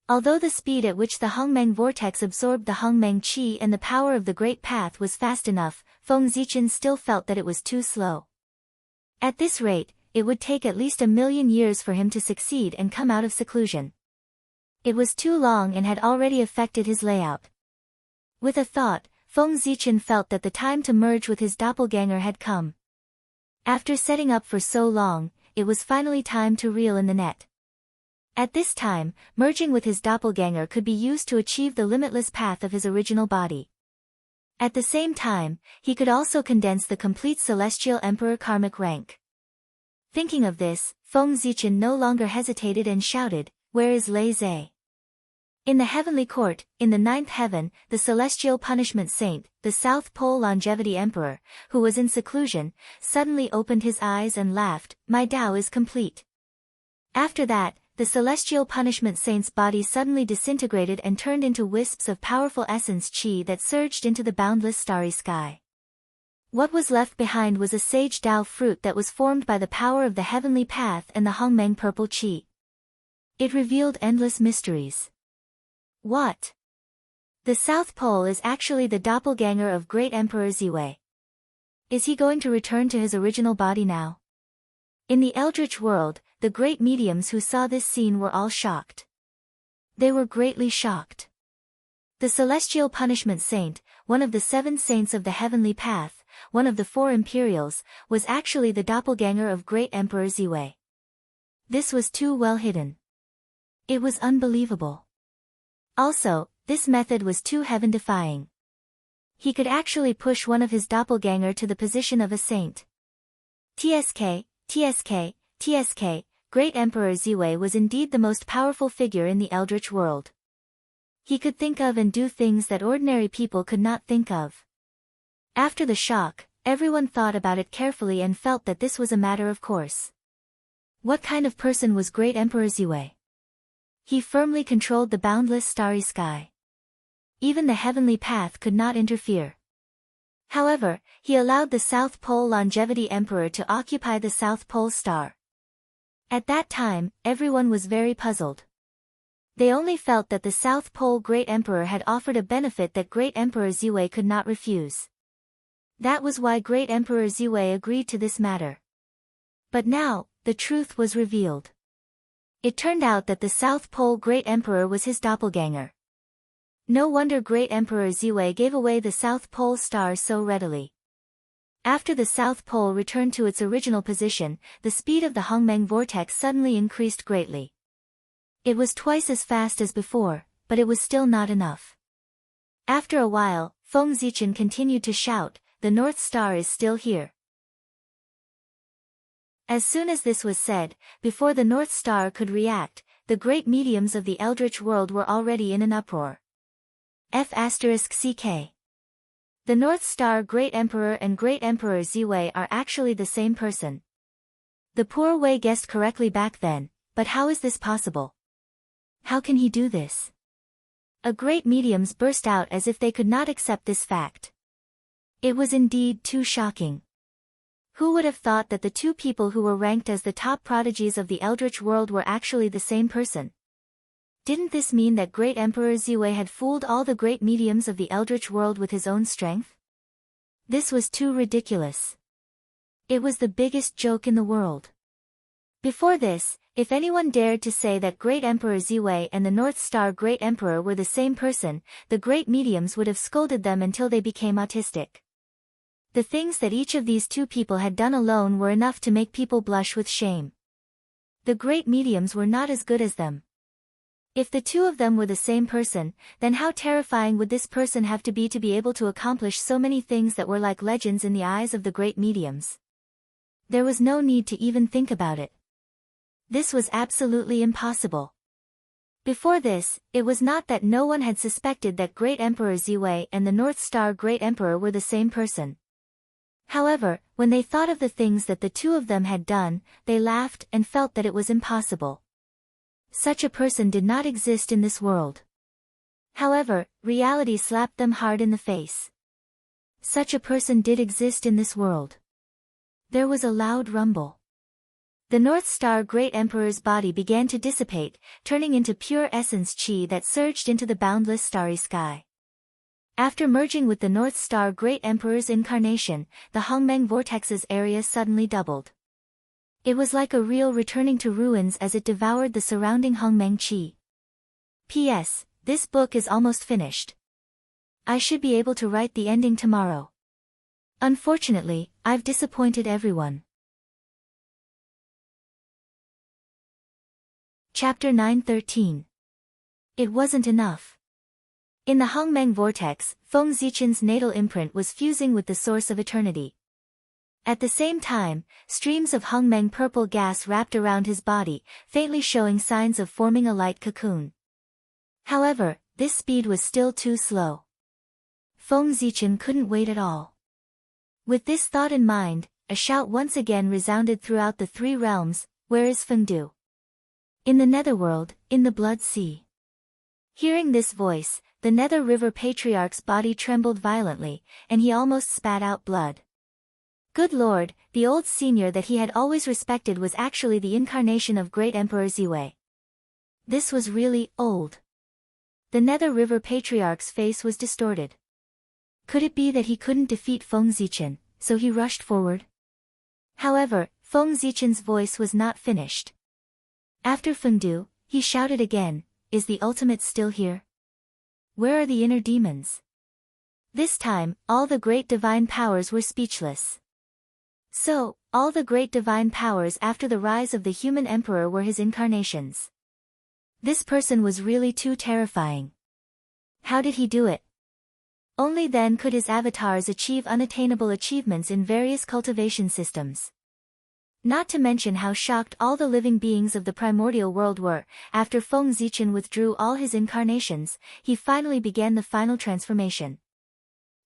Although the speed at which the Hongmeng vortex absorbed the Hongmeng qi and the power of the Great Path was fast enough, Feng Zichen still felt that it was too slow. At this rate, it would take at least 1,000,000 years for him to succeed and come out of seclusion. It was too long and had already affected his layout. With a thought, Feng Zichen felt that the time to merge with his doppelganger had come. After setting up for so long, it was finally time to reel in the net. At this time, merging with his doppelganger could be used to achieve the limitless path of his original body. At the same time, he could also condense the complete Celestial Emperor karmic rank. Thinking of this, Feng Zichen no longer hesitated and shouted, "Where is Lei Zhe?" In the heavenly court, in the 9th heaven, the celestial punishment saint, the South Pole Longevity Emperor, who was in seclusion, suddenly opened his eyes and laughed, "My Tao is complete." After that, the celestial punishment saint's body suddenly disintegrated and turned into wisps of powerful essence qi that surged into the boundless starry sky. What was left behind was a sage Tao fruit that was formed by the power of the heavenly path and the Hongmeng purple qi. It revealed endless mysteries. What? The South Pole is actually the doppelganger of Great Emperor Ziwei. Is he going to return to his original body now? In the Eldritch world, the great mediums who saw this scene were all shocked. They were greatly shocked. The celestial punishment saint, one of the 7 saints of the heavenly path, one of the 4 imperials, was actually the doppelganger of Great Emperor Ziwei. This was too well hidden. It was unbelievable. Also, this method was too heaven-defying. He could actually push one of his doppelganger to the position of a saint. TSK, Great Emperor Ziwei was indeed the most powerful figure in the Eldritch world. He could think of and do things that ordinary people could not think of. After the shock, everyone thought about it carefully and felt that this was a matter of course. What kind of person was Great Emperor Ziwei? He firmly controlled the boundless starry sky. Even the heavenly path could not interfere. However, he allowed the South Pole Longevity Emperor to occupy the South Pole star. At that time, everyone was very puzzled. They only felt that the South Pole Great Emperor had offered a benefit that Great Emperor Ziwei could not refuse. That was why Great Emperor Ziwei agreed to this matter. But now, the truth was revealed. It turned out that the South Pole Great Emperor was his doppelganger. No wonder Great Emperor Ziwei gave away the South Pole star so readily. After the South Pole returned to its original position, the speed of the Hongmeng vortex suddenly increased greatly. It was twice as fast as before, but it was still not enough. After a while, Feng Zichen continued to shout, "The North Star is still here." As soon as this was said, before the North Star could react, the great mediums of the Eldritch world were already in an uproar. F***CK. The North Star Great Emperor and Great Emperor Ziwei are actually the same person. The poor Wei guessed correctly back then, but how is this possible? How can he do this? A great mediums burst out as if they could not accept this fact. It was indeed too shocking. Who would have thought that the 2 people who were ranked as the top prodigies of the Eldritch world were actually the same person? Didn't this mean that Great Emperor Ziwei had fooled all the great mediums of the Eldritch world with his own strength? This was too ridiculous. It was the biggest joke in the world. Before this, if anyone dared to say that Great Emperor Ziwei and the North Star Great Emperor were the same person, the great mediums would have scolded them until they became autistic. The things that each of these 2 people had done alone were enough to make people blush with shame. The great mediums were not as good as them. If the 2 of them were the same person, then how terrifying would this person have to be able to accomplish so many things that were like legends in the eyes of the great mediums? There was no need to even think about it. This was absolutely impossible. Before this, it was not that no one had suspected that Great Emperor Ziwei and the North Star Great Emperor were the same person. However, when they thought of the things that the 2 of them had done, they laughed and felt that it was impossible. Such a person did not exist in this world. However, reality slapped them hard in the face. Such a person did exist in this world. There was a loud rumble. The North Star Great Emperor's body began to dissipate, turning into pure essence chi that surged into the boundless starry sky. After merging with the North Star Great Emperor's incarnation, the Hongmeng vortex's area suddenly doubled. It was like a reel returning to ruins as it devoured the surrounding Hongmeng chi. P.S. This book is almost finished. I should be able to write the ending tomorrow. Unfortunately, I've disappointed everyone. Chapter 9:13. It wasn't enough. In the Hongmeng vortex, Feng Zichen's natal imprint was fusing with the source of eternity. At the same time, streams of Hongmeng purple gas wrapped around his body, faintly showing signs of forming a light cocoon. However, this speed was still too slow. Feng Zichen couldn't wait at all. With this thought in mind, a shout once again resounded throughout the three realms, "Where is Fengdu?" In the netherworld, in the blood sea. Hearing this voice, the Nether River Patriarch's body trembled violently, and he almost spat out blood. Good Lord, the old senior that he had always respected was actually the incarnation of Great Emperor Ziwei. This was really old. The Nether River Patriarch's face was distorted. Could it be that he couldn't defeat Feng Zichen, so he rushed forward? However, Feng Zichen's voice was not finished. After Fengdu, he shouted again, "Is the ultimate still here? Where are the inner demons?" This time, all the great divine powers were speechless. So, all the great divine powers after the rise of the human emperor were his incarnations. This person was really too terrifying. How did he do it? Only then could his avatars achieve unattainable achievements in various cultivation systems. Not to mention how shocked all the living beings of the primordial world were. After Feng Zichen withdrew all his incarnations, he finally began the final transformation.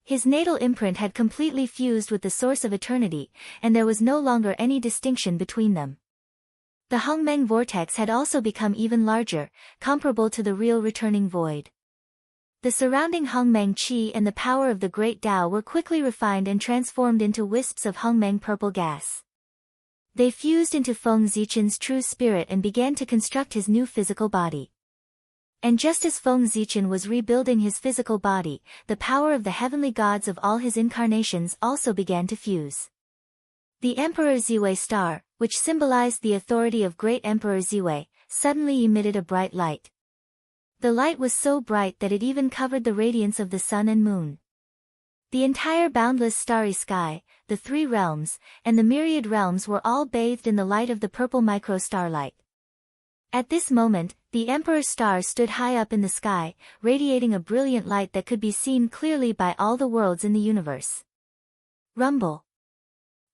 His natal imprint had completely fused with the source of eternity, and there was no longer any distinction between them. The Hongmeng vortex had also become even larger, comparable to the real returning void. The surrounding Hongmeng chi and the power of the Great Tao were quickly refined and transformed into wisps of Hongmeng purple gas. They fused into Feng Zichen's true spirit and began to construct his new physical body. And just as Feng Zichen was rebuilding his physical body, the power of the heavenly gods of all his incarnations also began to fuse. The Emperor Ziwei star, which symbolized the authority of Great Emperor Ziwei, suddenly emitted a bright light. The light was so bright that it even covered the radiance of the sun and moon. The entire boundless starry sky, the three realms, and the myriad realms were all bathed in the light of the purple micro-starlight. At this moment, the Emperor's star stood high up in the sky, radiating a brilliant light that could be seen clearly by all the worlds in the universe. Rumble.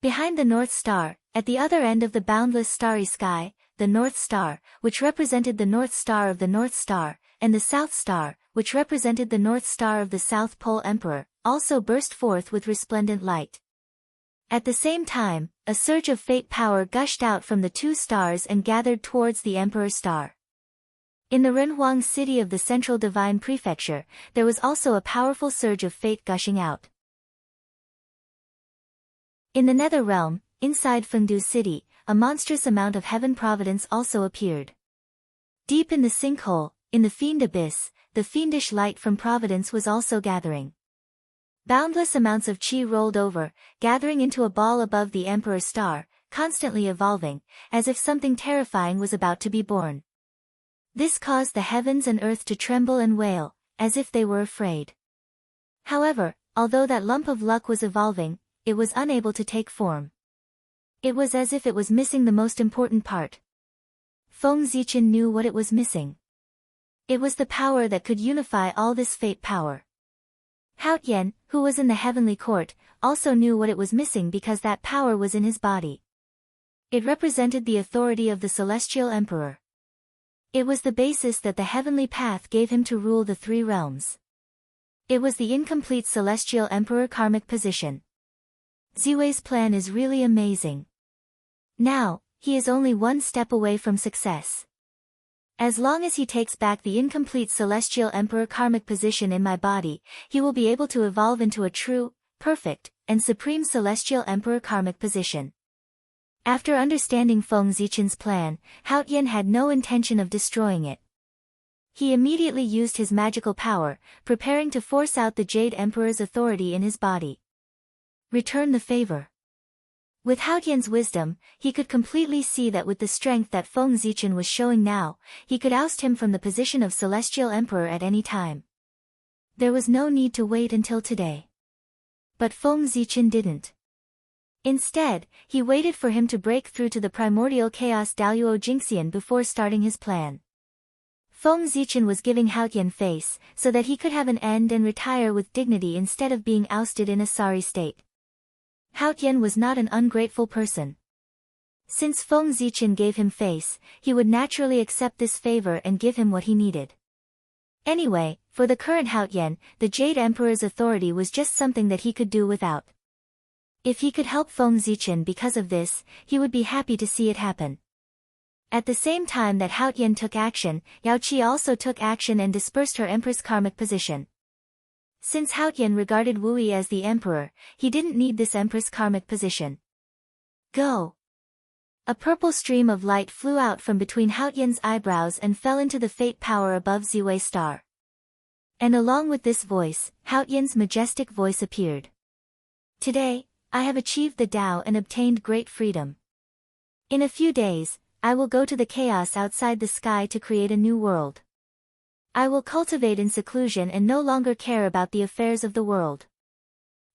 Behind the North Star, at the other end of the boundless starry sky, the North Star, which represented the North Star of the North Star, and the South Star, which represented the North Star of the South Pole Emperor, also burst forth with resplendent light. At the same time, a surge of fate power gushed out from the two stars and gathered towards the Emperor's star. In the Renhuang city of the Central Divine Prefecture, there was also a powerful surge of fate gushing out. In the Nether Realm, inside Fengdu City, a monstrous amount of heaven providence also appeared. Deep in the sinkhole, in the fiend abyss, the fiendish light from providence was also gathering. Boundless amounts of chi rolled over, gathering into a ball above the Emperor's star, constantly evolving, as if something terrifying was about to be born. This caused the heavens and earth to tremble and wail, as if they were afraid. However, although that lump of luck was evolving, it was unable to take form. It was as if it was missing the most important part. Feng Zichen knew what it was missing. It was the power that could unify all this fate power. Hao Tian, who was in the heavenly court, also knew what it was missing because that power was in his body. It represented the authority of the celestial emperor. It was the basis that the heavenly path gave him to rule the three realms. It was the incomplete celestial emperor karmic position. Ziwei's plan is really amazing. Now, he is only one step away from success. As long as he takes back the incomplete Celestial Emperor karmic position in my body, he will be able to evolve into a true, perfect, and supreme Celestial Emperor karmic position. After understanding Feng Zichen's plan, Haotian had no intention of destroying it. He immediately used his magical power, preparing to force out the Jade Emperor's authority in his body. Return the favor. With Haotian's wisdom, he could completely see that with the strength that Feng Zichen was showing now, he could oust him from the position of Celestial Emperor at any time. There was no need to wait until today. But Feng Zichen didn't. Instead, he waited for him to break through to the primordial chaos Daluo Jingxian before starting his plan. Feng Zichen was giving Haotian face, so that he could have an end and retire with dignity instead of being ousted in a sorry state. Haotian was not an ungrateful person. Since Feng Zichen gave him face, he would naturally accept this favor and give him what he needed. Anyway, for the current Haotian, the Jade Emperor's authority was just something that he could do without. If he could help Feng Zichen because of this, he would be happy to see it happen. At the same time that Haotian took action, Yao Qi also took action and dispersed her Empress karmic position. Since Haotian regarded Wu Yi as the Emperor, he didn't need this Empress karmic position. Go! A purple stream of light flew out from between Haotian's eyebrows and fell into the fate power above Ziwei star. And along with this voice, Haotian's majestic voice appeared. Today, I have achieved the Tao and obtained great freedom. In a few days, I will go to the chaos outside the sky to create a new world. I will cultivate in seclusion and no longer care about the affairs of the world.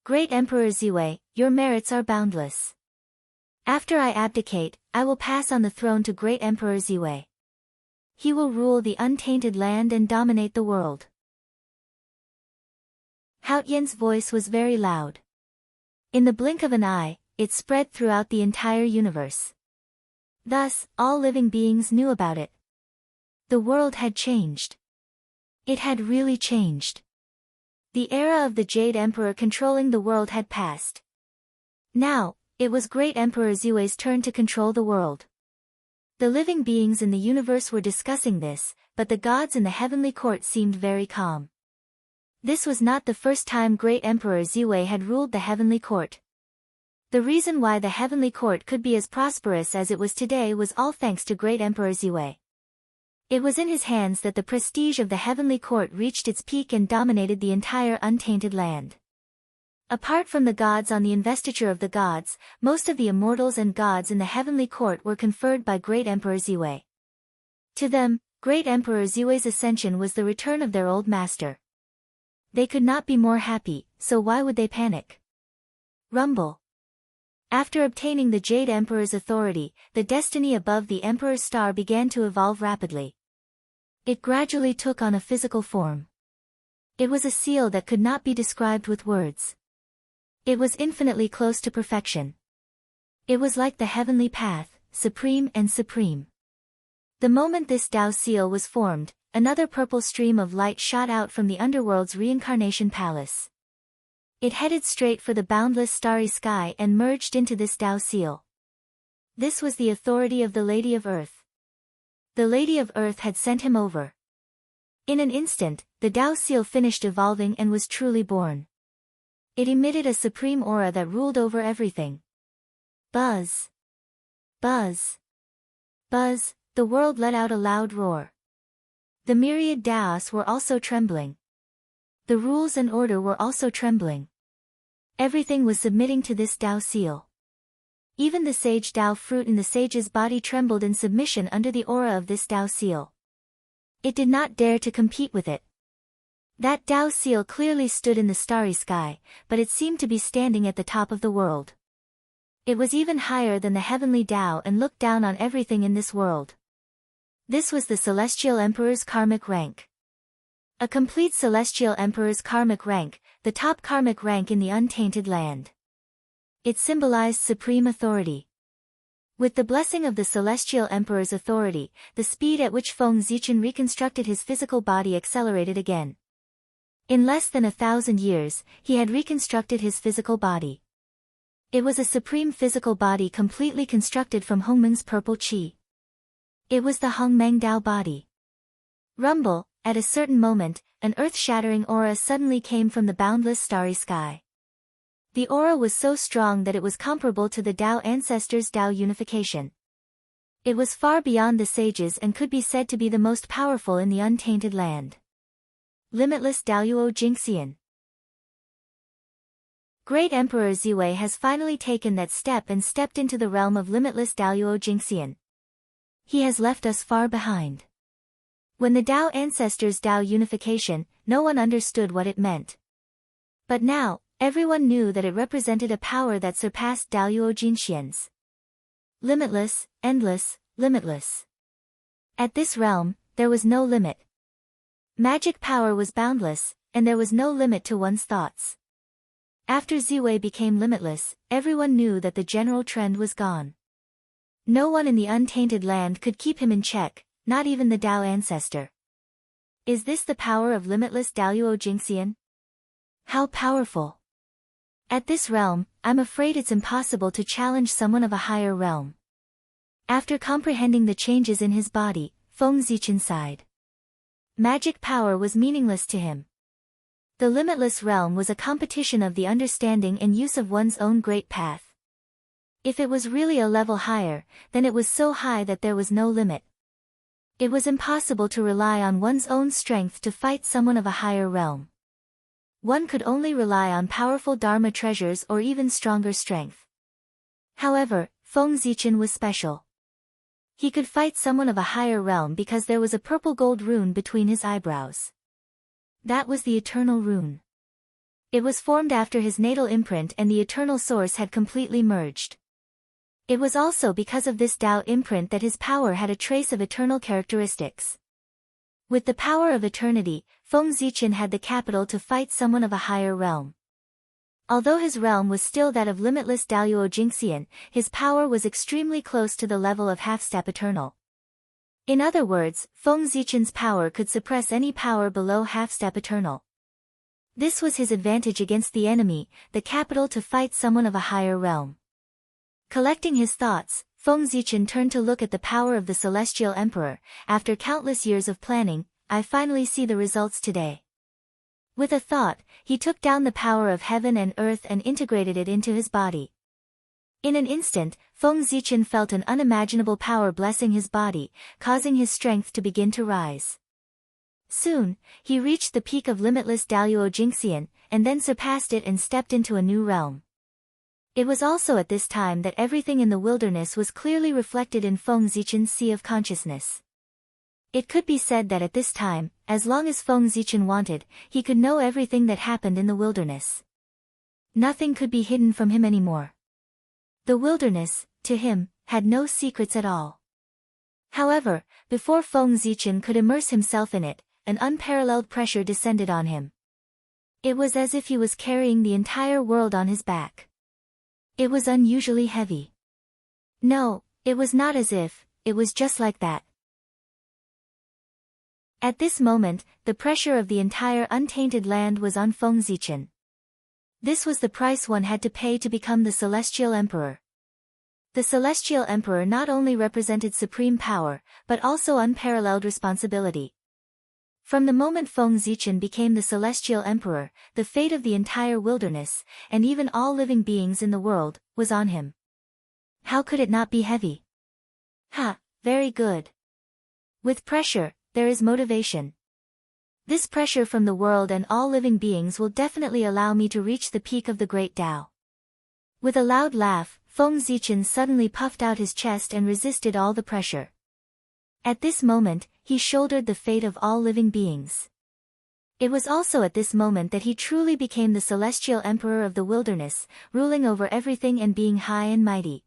Great Emperor Ziwei, your merits are boundless. After I abdicate, I will pass on the throne to Great Emperor Ziwei. He will rule the untainted land and dominate the world. Haotian's voice was very loud. In the blink of an eye, it spread throughout the entire universe. Thus, all living beings knew about it. The world had changed. It had really changed. The era of the Jade Emperor controlling the world had passed. Now, it was Great Emperor Ziwei's turn to control the world. The living beings in the universe were discussing this, but the gods in the heavenly court seemed very calm. This was not the first time Great Emperor Ziwei had ruled the heavenly court. The reason why the heavenly court could be as prosperous as it was today was all thanks to Great Emperor Ziwei. It was in his hands that the prestige of the heavenly court reached its peak and dominated the entire untainted land. Apart from the gods on the investiture of the gods, most of the immortals and gods in the heavenly court were conferred by Great Emperor Ziwei. To them, Great Emperor Ziwei's ascension was the return of their old master. They could not be more happy, so why would they panic? Rumble. After obtaining the Jade Emperor's authority, the destiny above the Emperor's star began to evolve rapidly. It gradually took on a physical form. It was a seal that could not be described with words. It was infinitely close to perfection. It was like the heavenly path, supreme and supreme. The moment this Tao seal was formed, another purple stream of light shot out from the underworld's reincarnation palace. It headed straight for the boundless starry sky and merged into this Tao seal. This was the authority of the Lady of Earth. The Lady of Earth had sent him over. In an instant, the Tao seal finished evolving and was truly born. It emitted a supreme aura that ruled over everything. Buzz! Buzz! Buzz! The world let out a loud roar. The myriad Taos were also trembling. The rules and order were also trembling. Everything was submitting to this Tao seal. Even the sage Tao fruit in the sage's body trembled in submission under the aura of this Tao seal. It did not dare to compete with it. That Tao seal clearly stood in the starry sky, but it seemed to be standing at the top of the world. It was even higher than the heavenly Tao and looked down on everything in this world. This was the Celestial Emperor's karmic rank. A complete Celestial Emperor's karmic rank, the top karmic rank in the untainted land. It symbolized supreme authority. With the blessing of the Celestial Emperor's authority, the speed at which Feng Zichen reconstructed his physical body accelerated again. In less than 1,000 years, he had reconstructed his physical body. It was a supreme physical body completely constructed from Hongmeng's purple qi. It was the Hongmeng Dao body. Rumble, at a certain moment, an earth-shattering aura suddenly came from the boundless starry sky. The aura was so strong that it was comparable to the Tao ancestors' Tao unification. It was far beyond the sages and could be said to be the most powerful in the untainted land. Limitless Daoyuo Jingxian. Great Emperor Ziwei has finally taken that step and stepped into the realm of limitless Daoyuo Jingxian. He has left us far behind. When the Tao ancestors' Tao unification, no one understood what it meant. But now, everyone knew that it represented a power that surpassed Daoyuo Jingxian's. Limitless, endless, limitless. At this realm, there was no limit. Magic power was boundless, and there was no limit to one's thoughts. After Ziwei became limitless, everyone knew that the general trend was gone. No one in the untainted land could keep him in check, not even the Tao ancestor. Is this the power of limitless Daoyuo Jingxian? How powerful! At this realm, I'm afraid it's impossible to challenge someone of a higher realm. After comprehending the changes in his body, Feng Zichen sighed. Magic power was meaningless to him. The limitless realm was a competition of the understanding and use of one's own great path. If it was really a level higher, then it was so high that there was no limit. It was impossible to rely on one's own strength to fight someone of a higher realm. One could only rely on powerful Dharma treasures or even stronger strength. However, Feng Zichen was special. He could fight someone of a higher realm because there was a purple gold rune between his eyebrows. That was the eternal rune. It was formed after his natal imprint and the eternal source had completely merged. It was also because of this Tao imprint that his power had a trace of eternal characteristics. With the power of eternity, Feng Zichen had the capital to fight someone of a higher realm. Although his realm was still that of limitless Daoyuo Jingxian, his power was extremely close to the level of half-step eternal. In other words, Feng Zichen's power could suppress any power below half-step eternal. This was his advantage against the enemy, the capital to fight someone of a higher realm. Collecting his thoughts, Feng Zichen turned to look at the power of the Celestial Emperor. After countless years of planning, I finally see the results today. With a thought, he took down the power of heaven and earth and integrated it into his body. In an instant, Feng Zichen felt an unimaginable power blessing his body, causing his strength to begin to rise. Soon, he reached the peak of limitless Daoyuo Jingxian, and then surpassed it and stepped into a new realm. It was also at this time that everything in the wilderness was clearly reflected in Feng Zichen's sea of consciousness. It could be said that at this time, as long as Feng Zichen wanted, he could know everything that happened in the wilderness. Nothing could be hidden from him anymore. The wilderness, to him, had no secrets at all. However, before Feng Zichen could immerse himself in it, an unparalleled pressure descended on him. It was as if he was carrying the entire world on his back. It was unusually heavy. No, it was not as if, it was just like that. At this moment, the pressure of the entire untainted land was on Feng Zichen. This was the price one had to pay to become the Celestial Emperor. The Celestial Emperor not only represented supreme power, but also unparalleled responsibility. From the moment Feng Zichen became the Celestial Emperor, the fate of the entire wilderness, and even all living beings in the world, was on him. How could it not be heavy? Very good. With pressure, there is motivation. This pressure from the world and all living beings will definitely allow me to reach the peak of the great Tao. With a loud laugh, Feng Zichen suddenly puffed out his chest and resisted all the pressure. At this moment, he shouldered the fate of all living beings. It was also at this moment that he truly became the Celestial Emperor of the wilderness, ruling over everything and being high and mighty.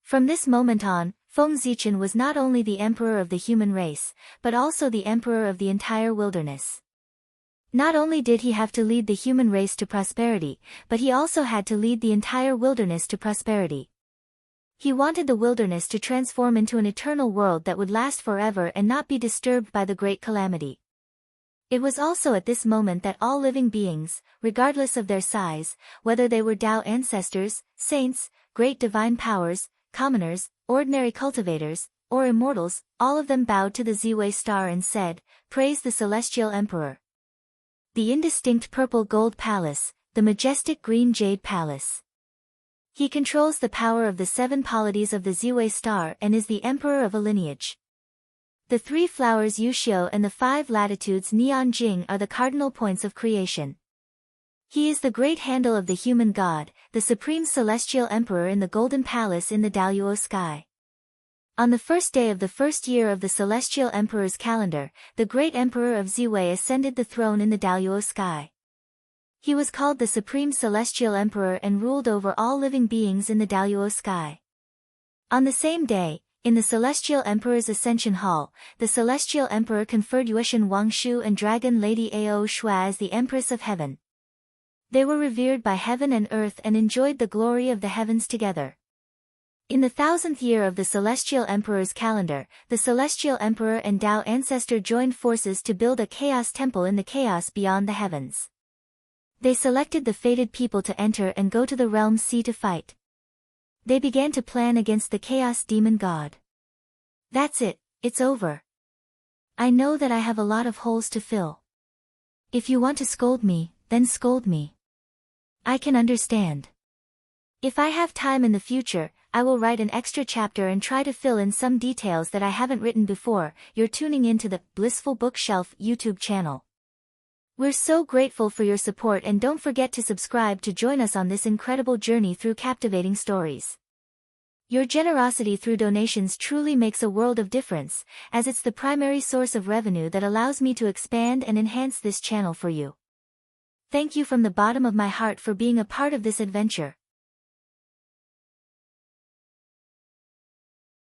From this moment on, Feng Zichen was not only the emperor of the human race, but also the emperor of the entire wilderness. Not only did he have to lead the human race to prosperity, but he also had to lead the entire wilderness to prosperity. He wanted the wilderness to transform into an eternal world that would last forever and not be disturbed by the great calamity. It was also at this moment that all living beings, regardless of their size, whether they were Tao ancestors, saints, great divine powers, commoners, ordinary cultivators, or immortals, all of them bowed to the Ziwei star and said, "Praise the Celestial Emperor." The indistinct purple gold palace, the majestic green jade palace. He controls the power of the 7 polities of the Ziwei star and is the emperor of a lineage. The 3 flowers Yuxiu and the 5 latitudes Neon Jing are the cardinal points of creation. He is the great handle of the human god, the supreme celestial emperor in the golden palace in the Daluo sky. On the first day of the first year of the celestial emperor's calendar, the great emperor of Ziwei ascended the throne in the Daluo sky. He was called the supreme celestial emperor and ruled over all living beings in the Daluo sky. On the same day, in the celestial emperor's ascension hall, the celestial emperor conferred Yueshan Wangshu and dragon lady Ao Shua as the empress of heaven. They were revered by heaven and earth and enjoyed the glory of the heavens together. In the 1000th year of the celestial emperor's calendar, the celestial emperor and Tao ancestor joined forces to build a chaos temple in the chaos beyond the heavens. They selected the fated people to enter and go to the realm sea to fight. They began to plan against the chaos demon god. That's it, it's over. I know that I have a lot of holes to fill. If you want to scold me, then scold me. I can understand. If I have time in the future, I will write an extra chapter and try to fill in some details that I haven't written before. You're tuning into the Blissful Bookshelf YouTube channel. We're so grateful for your support, and don't forget to subscribe to join us on this incredible journey through captivating stories. Your generosity through donations truly makes a world of difference, as it's the primary source of revenue that allows me to expand and enhance this channel for you. Thank you from the bottom of my heart for being a part of this adventure.